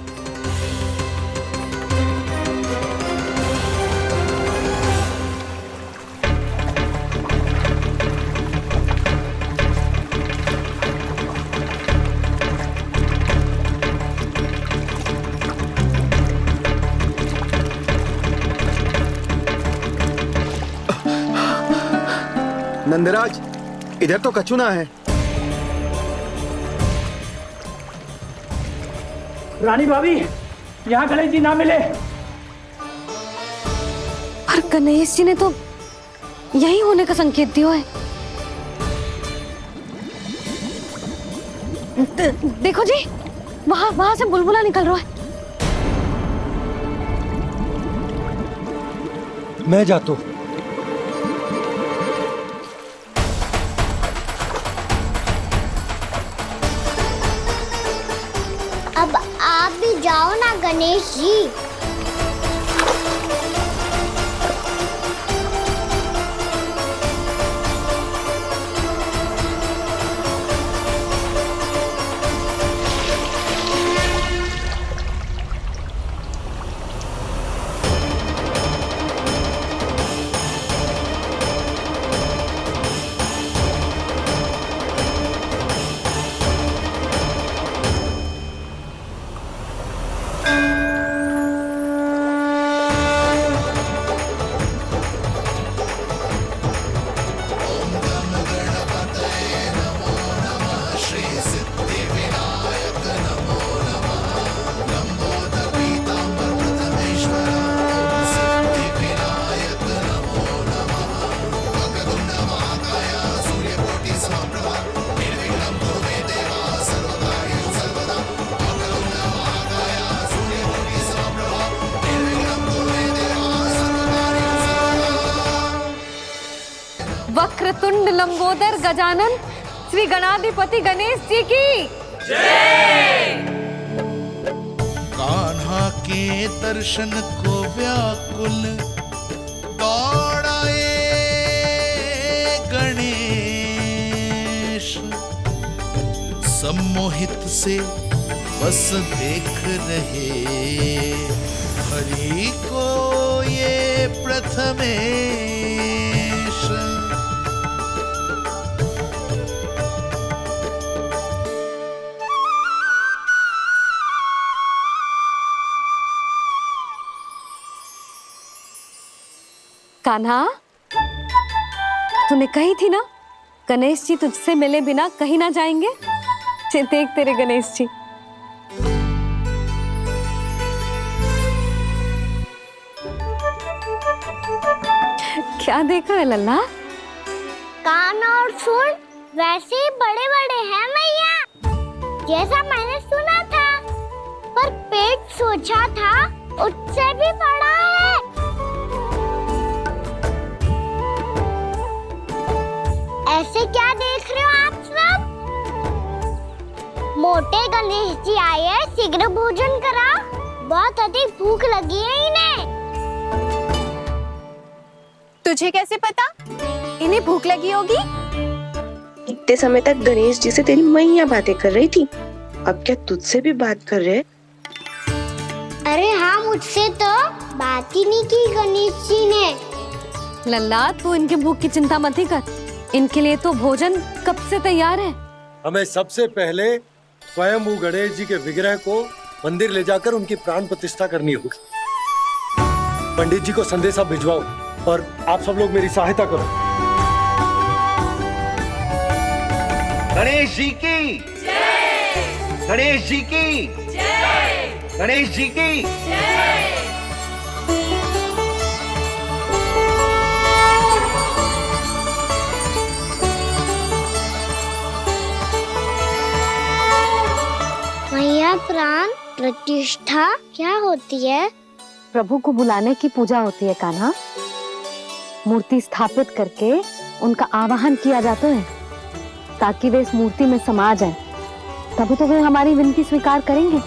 नंदराज, इधर तो कछुना है। रानी भाभी, यहाँ गणेश जी ना मिले। पर गणेश जी ने तो यही होने का संकेत दिया है। देखो जी, वहां से बुलबुला निकल रहा है। मैं जाता हूं। अब आप भी जाओ ना गणेश जी। वक्रतुंड लंबोदर गजानन श्री गणाधिपति गणेश जी की जय। कान्हा के दर्शन को व्याकुल दौड़ाए गणेश, सम्मोहित से बस देख रहे हरि को ये प्रथमेश। कान्हा, तूने कही थी ना गणेश जी तुझसे मिले बिना कहीं ना जाएंगे। देख तेरे गणेश जी। क्या देखा है लल्ला? कान और सुन वैसे ही बड़े बड़े हैं मैया, जैसा मैंने सुना था, पर पेट सोचा था उससे भी बड़ा है। ऐसे क्या देख रहे हो आप सब? मोटे गणेश जी आए हैं, शीघ्र भोजन करा, बहुत अधिक भूख लगी है इन्हें। तुझे कैसे पता इन्हें भूख लगी होगी? इतने समय तक गणेश जी से तेरी मैया बातें कर रही थी, अब क्या तुझसे भी बात कर रहे? अरे हाँ, मुझसे तो बात ही नहीं की गणेश जी ने। लल्ला, तू इनके भूख की चिंता मत ही कर, इनके लिए तो भोजन कब से तैयार है। हमें सबसे पहले स्वयं गणेश जी के विग्रह को मंदिर ले जाकर उनकी प्राण प्रतिष्ठा करनी होगी। पंडित जी को संदेशा भिजवाओ और आप सब लोग मेरी सहायता करो। गणेश जी की जय, गणेश जी की जय, गणेश जी की जय। मैया, प्राण प्रतिष्ठा क्या होती है? प्रभु को बुलाने की पूजा होती है कान्हा। मूर्ति स्थापित करके उनका आवाहन किया जाता है ताकि वे इस मूर्ति में समा जाएं। तब तो वे हमारी विनती स्वीकार करेंगे।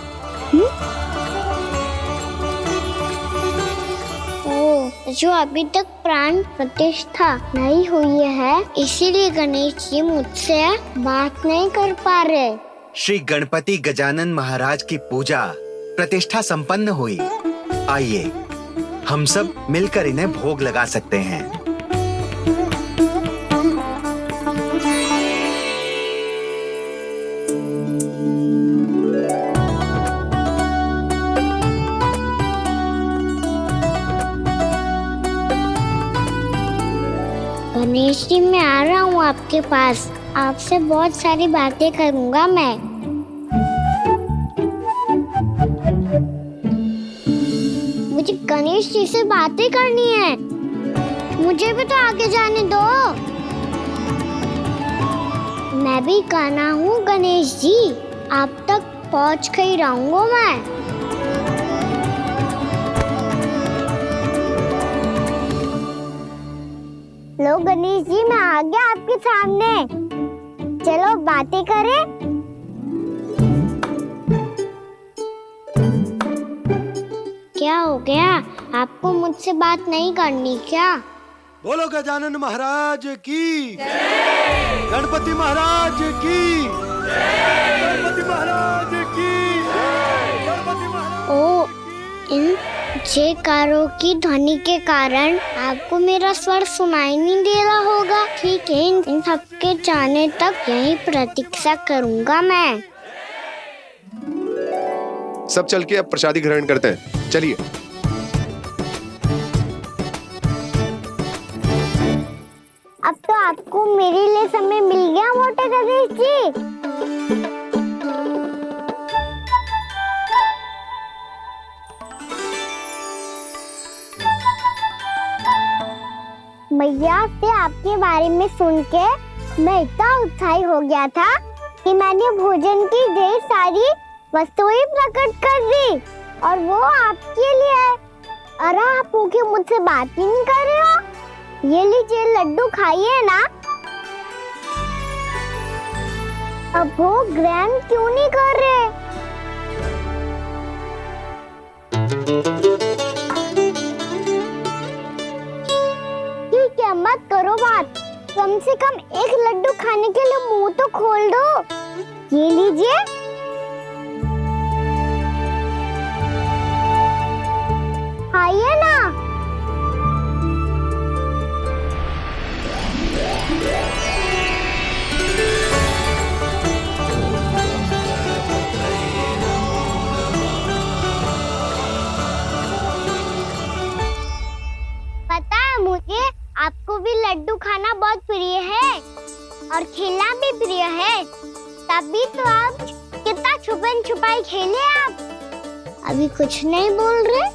ओ, जो अभी तक प्राण प्रतिष्ठा नहीं हुई है, इसीलिए गणेश जी मुझसे बात नहीं कर पा रहे। श्री गणपति गजानन महाराज की पूजा प्रतिष्ठा संपन्न हुई। आइए हम सब मिलकर इन्हें भोग लगा सकते हैं। गणेश जी, मैं आ रहा हूँ आपके पास, आपसे बहुत सारी बातें करूँगा मैं। मुझे गणेश जी से बातें करनी है, मुझे भी तो आगे जाने दो। मैं भी कान्हा हूँ गणेश जी, आप तक पहुँच कर ही रहूंगा मैं। लो गणेश जी, मैं आ गया आपके सामने, चलो बातें करें। क्या हो गया, आपको मुझसे बात नहीं करनी क्या? बोलो गजानन महाराज की, गणपति महाराज की, गणपति महाराज की, गणपति महाराज। ओ, इन जयकारों की ध्वनि के कारण आपको मेरा स्वर सुनाई नहीं दे रहा होगा। ठीक है, इन सबके जाने तक यही प्रतीक्षा करूंगा मैं। सब चल के अब प्रसादी ग्रहण करते हैं, चलिए। अब तो आपको मेरे लिए समय मिल गया मोटे गणेश जी। मैया से आपके बारे में सुन के मैं इतना उत्साही हो गया था कि मैंने भोजन की ढेर सारी वस्तुएं प्रकट कर दी, और वो आपके लिए। अरे आप भूखे मुझसे बात ही नहीं कर रहे हो। ये लीजिए लड्डू, खाइए ना। अब भोग ग्रहण क्यों नहीं कर रहे? ठीक है, मत करो बात, कम से कम एक लड्डू खाने के लिए मुंह तो खोल दो। ये लीजिए। खाइए ना। पता है मुझे, आपको भी लड्डू खाना बहुत प्रिय है और खेलना भी प्रिय है, तभी तो आप कितना छुपन छुपाई खेले। आप अभी कुछ नहीं बोल रहे,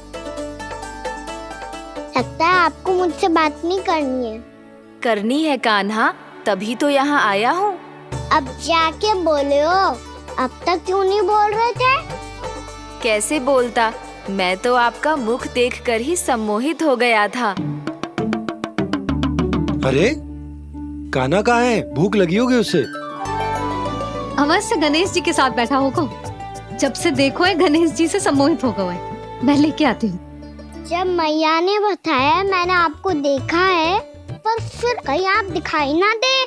लगता है आपको मुझसे बात नहीं करनी है। करनी है कान्हा, तभी तो यहाँ आया हूँ। अब जाके बोले हो, अब तक क्यों नहीं बोल रहे थे? कैसे बोलता, मैं तो आपका मुख देखकर ही सम्मोहित हो गया था। अरे कान्हा कहाँ है? भूख लगी होगी उसे। अवश्य गणेश जी के साथ बैठा होगा, जब से देखो है गणेश जी से सम्मोहित हो गए। मैं लेके आती हूँ। जब मैया ने बताया मैंने आपको देखा है, पर फिर कहीं आप दिखाई ना दे,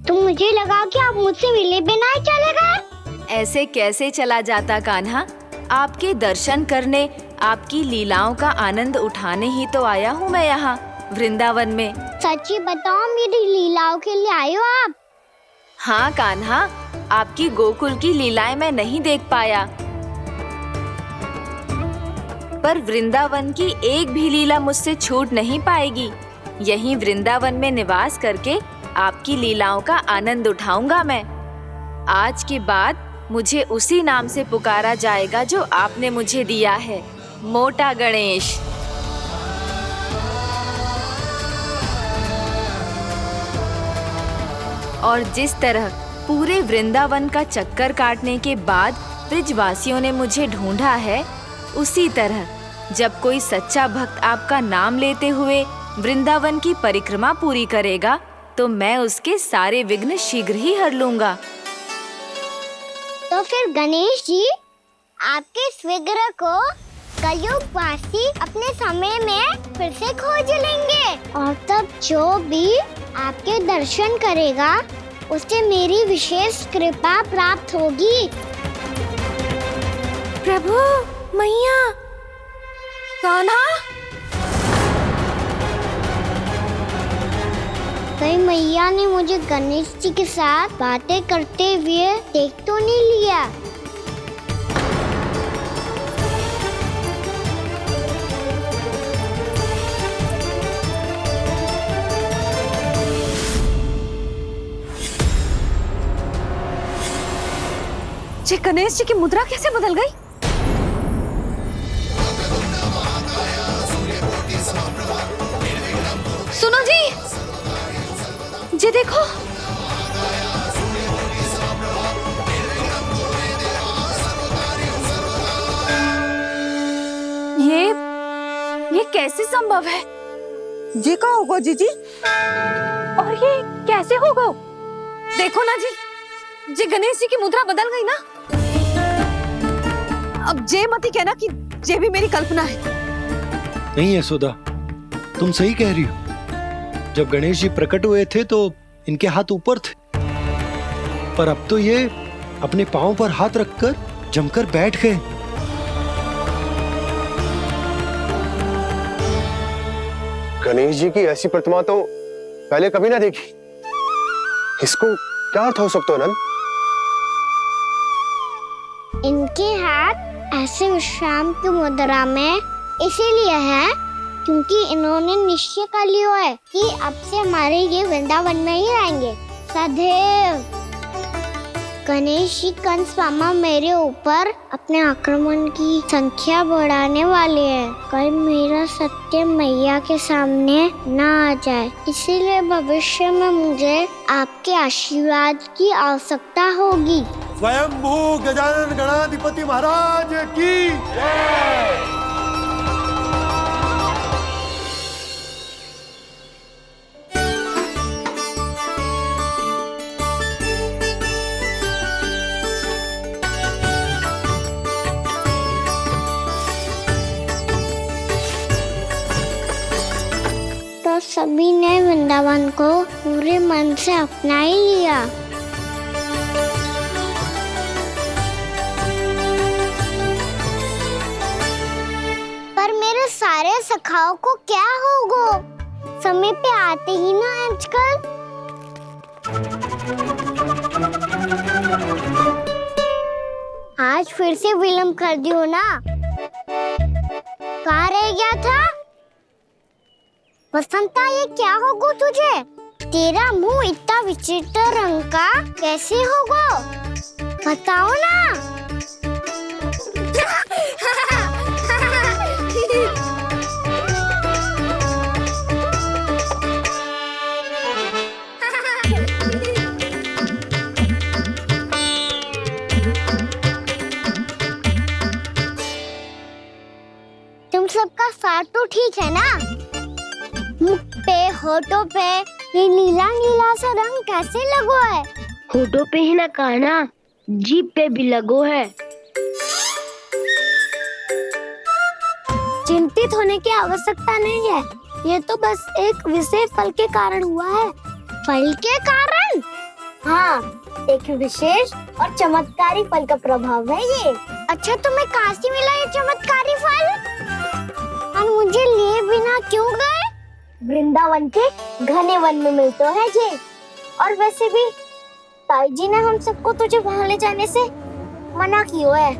तो मुझे लगा कि आप मुझसे मिले बिना ही चले गए। ऐसे कैसे चला जाता कान्हा, आपके दर्शन करने, आपकी लीलाओं का आनंद उठाने ही तो आया हूँ मैं यहाँ वृंदावन में। सच्ची बताओ, मेरी लीलाओं के लिए आए हो आप? हाँ कान्हा, आपकी गोकुल की लीलाएं मैं नहीं देख पाया, पर वृंदावन की एक भी लीला मुझसे छूट नहीं पाएगी। यहीं वृंदावन में निवास करके आपकी लीलाओं का आनंद उठाऊंगा मैं। आज के बाद मुझे उसी नाम से पुकारा जाएगा जो आपने मुझे दिया है, मोटा गणेश। और जिस तरह पूरे वृंदावन का चक्कर काटने के बाद ब्रिजवासियों ने मुझे ढूंढा है, उसी तरह जब कोई सच्चा भक्त आपका नाम लेते हुए वृंदावन की परिक्रमा पूरी करेगा, तो मैं उसके सारे विघ्न शीघ्र ही हर लूंगा। तो फिर गणेश जी, आपके इस विग्रह को कलयुगवासी अपने समय में फिर से खोज लेंगे, और तब जो भी आपके दर्शन करेगा उसे मेरी विशेष कृपा प्राप्त होगी। प्रभु, मैया, कान्हा, कहीं मैया ने मुझे गणेश जी के साथ बातें करते हुए देख तो नहीं लिया? ये गणेश जी की मुद्रा कैसे बदल गई? सुनो जी, ये देखो। कैसे संभव है? जी का होगा जीजी? और ये कैसे होगा? देखो ना जी गणेश जी की मुद्रा बदल गई ना। अब जे मती कहना कि जे भी मेरी कल्पना है। नहीं यशोदा, तुम सही कह रही हो। जब गणेश जी प्रकट हुए थे तो इनके हाथ ऊपर थे, पर अब तो ये अपने पांव पर हाथ रखकर जमकर बैठ गए। गणेश जी की ऐसी प्रतिमा तो पहले कभी ना देखी। इसको क्या अर्थ हो सकता है नंद? इनके हाथ ऐसे विश्राम की मुद्रा में इसीलिए है क्योंकि इन्होंने निश्चय कर लिया है कि अब से हमारे ये वृंदावन में ही रहेंगे सदैव। गणेश जी कंस मामा मेरे ऊपर अपने आक्रमण की संख्या बढ़ाने वाले हैं। कल मेरा सत्य मैया के सामने ना आ जाए, इसीलिए भविष्य में मुझे आपके आशीर्वाद की आवश्यकता होगी। स्वयंभू गजानन गणाधिपति महाराज की जय। तो सभी ने वृंदावन को पूरे मन से अपना ही लिया। पर मेरे सारे सखाओं को क्या होगा? समय पे आते ही ना आजकल। आज फिर से विलंब कर दियो ना। कहाँ रह गया था? वसंता, ये क्या होगा तुझे? तेरा मुंह इतना विचित्र रंग का कैसे होगा? बताओ ना। तुम सबका साथ तो ठीक है ना? मुख पे, होठों पे ये नीला नीला सा रंग कैसे लगो है? होठों पे ही ना काना, जीभ पे भी लगो है। चिंतित होने की आवश्यकता नहीं है। ये तो बस एक विशेष फल के कारण हुआ है। फल के कारण? हाँ, एक विशेष और चमत्कारी फल का प्रभाव है ये। अच्छा, तुम्हें कहाँ से मिला ये चमत्कारी फल? और मुझे लिए बिना क्यों गए? वृंदावन के घने वन में मिलते है ये। और वैसे भी ताई जी ने हम सबको तुझे वहाँ ले जाने से मना किया है।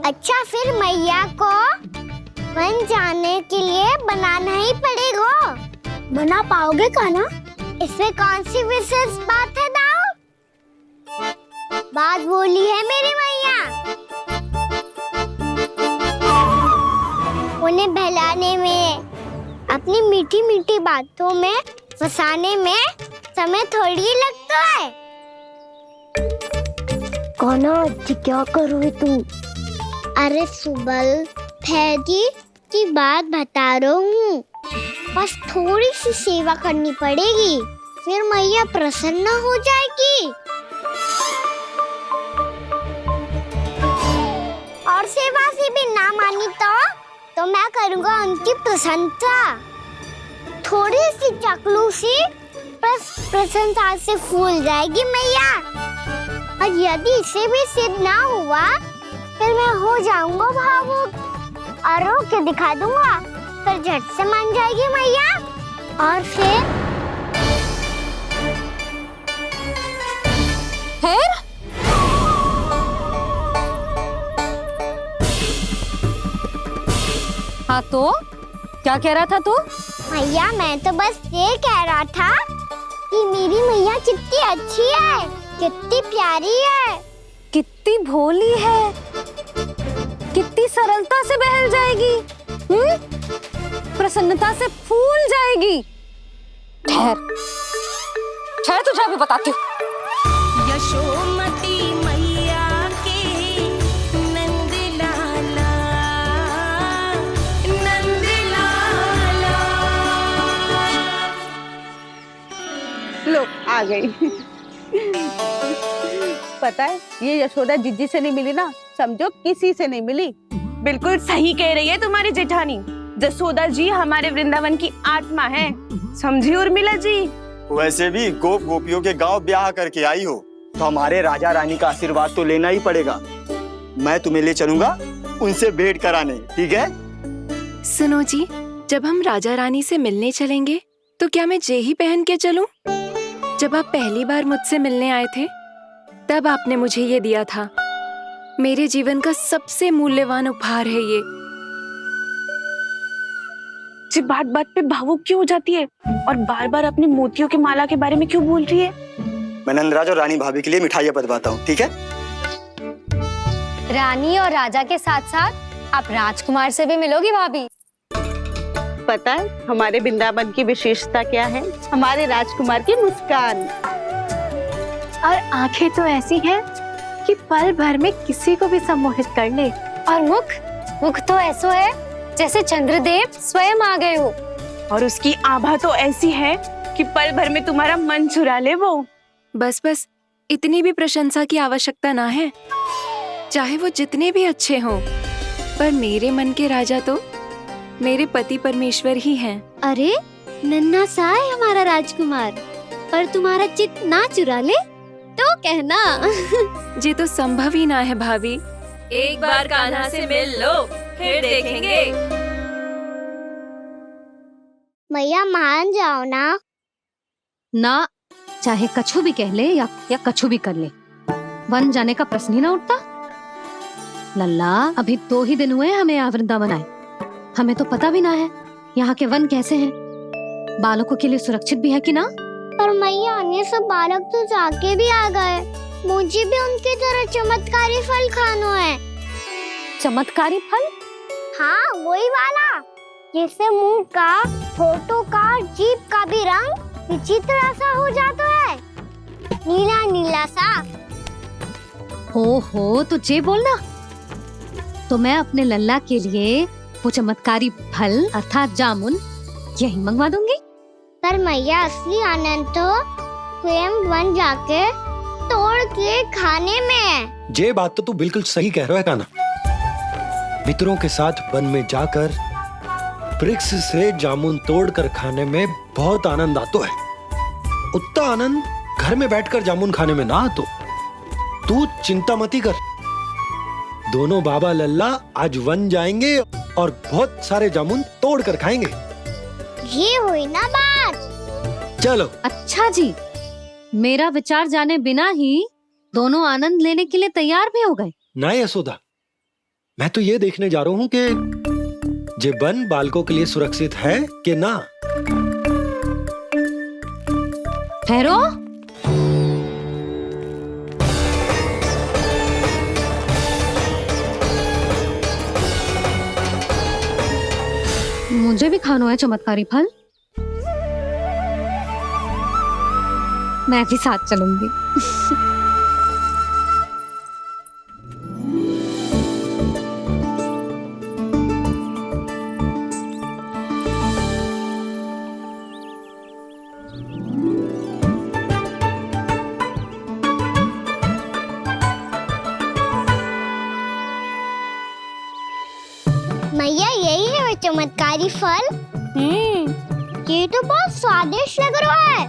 अच्छा, फिर मैया को वन जाने के लिए बनाना ही पड़ेगा। बना पाओगे कान्हा? इसमें कौन सी विशेष बात है दाऊ? बात बोली है मेरी मैया। उन्हें बहलाने में, अपनी मीठी मीठी बातों में फंसाने में समय थोड़ी लगता है। कान्हा, क्या करोगे तू? अरे सुबल, फैजी की बात बता रहा हूँ। बस थोड़ी सी सेवा करनी पड़ेगी, फिर मैया प्रसन्न हो जाएगी। और सेवा से भी ना मानी तो मैं करूँगा उनकी प्रसन्नता। थोड़ी सी चकलूसी बस प्रसन्नता से फूल जाएगी मैया। और यदि इसे भी सिद्ध ना हुआ, फिर मैं हो जाऊंगा भावुक और रो के दिखा दूंगा। फिर झट से मान जाएगी मैया। और फिर हाँ, तो क्या कह रहा था तू? मैया, मैं तो बस ये कह रहा था कि मेरी मैया कितनी अच्छी है, कितनी प्यारी है, कितनी भोली है, कितनी सरलता से बहल जाएगी, प्रसन्नता से फूल जाएगी। ठहर तुझे अभी बताती हूँ। यशोमती मैया के नंद लाला, नंद लाला। गई। पता है ये यशोदा जिज्जी से नहीं मिली ना, समझो किसी से नहीं मिली। बिल्कुल सही कह रही है तुम्हारी जेठानी। जसोदा जी हमारे वृंदावन की आत्मा है, समझी उर्मिला जी। वैसे भी गोप गोपियों के गांव ब्याह करके आई हो तो हमारे राजा रानी का आशीर्वाद तो लेना ही पड़ेगा। मैं तुम्हें ले चलूंगा उनसे भेंट कराने, ठीक है? सुनो जी, जब हम राजा रानी से मिलने चलेंगे तो क्या मैं जे ही पहन के चलूं? जब आप पहली बार मुझसे मिलने आए थे तब आपने मुझे ये दिया था। मेरे जीवन का सबसे मूल्यवान उपहार है ये। जी बात बात पे भावुक क्यों हो जाती है और बार बार अपनी मोतियों के माला के बारे में क्यों बोल रही है? मैं नंदराज और रानी भाभी के लिए मिठाइयाँ बंटवाता हूँ, ठीक है? रानी और राजा के साथ साथ आप राजकुमार से भी मिलोगी भाभी। पता है हमारे वृंदावन की विशेषता क्या है? हमारे राजकुमार की मुस्कान। और आंखें तो ऐसी हैं कि पल भर में किसी को भी सम्मोहित कर ले। और मुख तो ऐसा है जैसे चंद्रदेव स्वयं आ गए हो। और उसकी आभा तो ऐसी है कि पल भर में तुम्हारा मन चुरा ले वो। बस बस, इतनी भी प्रशंसा की आवश्यकता ना है। चाहे वो जितने भी अच्छे हों, पर मेरे मन के राजा तो मेरे पति परमेश्वर ही हैं। अरे नन्हा सा है हमारा राजकुमार, पर तुम्हारा चित्त ना चुरा ले तो कहना। ये तो संभव ही ना है भाभी। एक बार कान्हा से मिल लो, फिर देखेंगे। मैया मान जाओ ना। ना, चाहे कछु भी कह ले या कछु भी कर ले, वन जाने का प्रश्न ही ना उठता। लल्ला, अभी 2 ही दिन हुए हमें यहाँ वृंदावन आए। हमें तो पता भी ना है यहाँ के वन कैसे हैं, बालकों के लिए सुरक्षित भी है कि ना। पर मैया ये सब बालक तो जाके भी आ गए, मुझे भी उनकी तरह चमत्कारी फल खाना है। चमत्कारी फल? हाँ वही वाला, जैसे मुंह का, होठों का, जीभ का भी रंग विचित्र सा हो जाता है, नीला नीला सा। हो तो जे बोलना। तो मैं अपने लल्ला के लिए वो चमत्कारी फल अर्थात जामुन यही मंगवा दूंगी। पर मैया असली आनंद तो स्वयं वन जाके तोड़ के खाने में है। ये बात तो तू बिल्कुल सही कह रहा है कान्हा। मित्रों के साथ वन में जाकर वृक्ष से जामुन तोड़कर खाने में बहुत आनंद आता है। उतना आनंद घर में बैठकर जामुन खाने में ना आतो। तू चिंता मती कर, दोनों बाबा लल्ला आज वन जाएंगे और बहुत सारे जामुन तोड़ कर खाएंगे। ये हुई ना बात। चलो। अच्छा जी, मेरा विचार जाने बिना ही दोनों आनंद लेने के लिए तैयार भी हो गए। ना यशोदा, मैं तो ये देखने जा रहा हूँ कि ये वन बालकों के लिए सुरक्षित है कि ना। ठहरो। मुझे भी खाना है चमत्कारी फल। मैं भी साथ चलूंगी। मैया यही है वो चमत्कारी फल। ये तो बहुत स्वादिष्ट लग रहा है,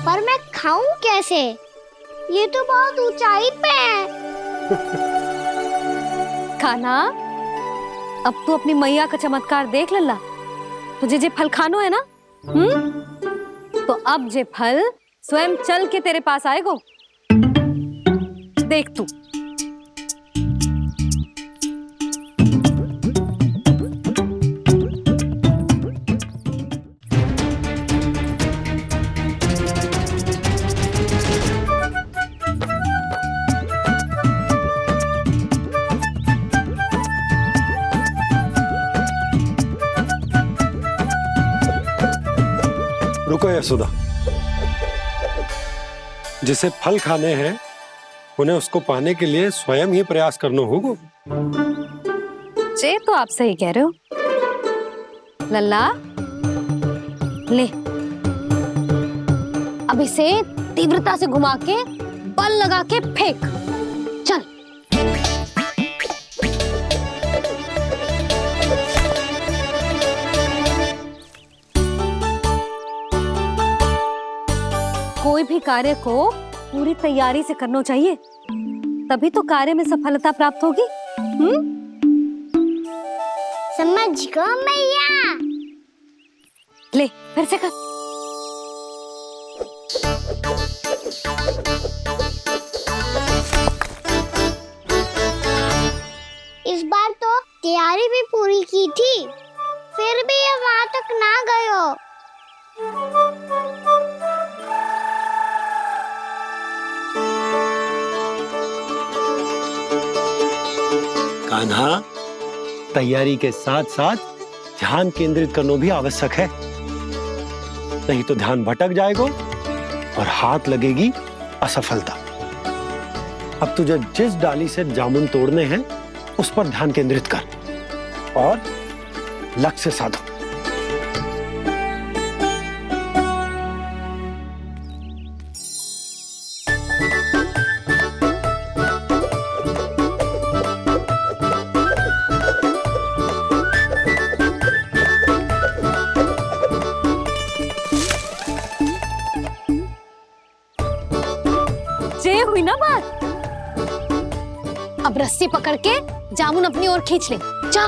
पर मैं खाऊं कैसे? ये तो बहुत ऊंचाई पे है। खाना, अब तू अपनी मैया का चमत्कार देख लल्ला। तुझे जे फल खानो है ना, तो अब जे फल स्वयं चल के तेरे पास आएगो। देख तू। रुको यशोदा, जिसे फल खाने हैं उन्हें उसको पाने के लिए स्वयं ही प्रयास करना होगा। जे तो आप सही कह रहे हो लल्ला। ले, अब इसे तीव्रता से घुमा के बल लगा के फेंक। चल। कोई भी कार्य को पूरी तैयारी से करना चाहिए, तभी तो कार्य में सफलता प्राप्त होगी। समझ गो मैया। ले फिर से कर। इस बार तो तैयारी भी पूरी की थी, फिर भी ये वहां तक ना गए हो। कान्हा, तैयारी के साथ साथ ध्यान केंद्रित करना भी आवश्यक है, नहीं तो ध्यान भटक जाएगा और हाथ लगेगी असफलता। अब तुझे जिस डाली से जामुन तोड़ने हैं उस पर ध्यान केंद्रित कर और लक्ष्य साधो। ये हुई ना बात। अब रस्सी पकड़ के जामुन अपनी ओर खींच ले। जा।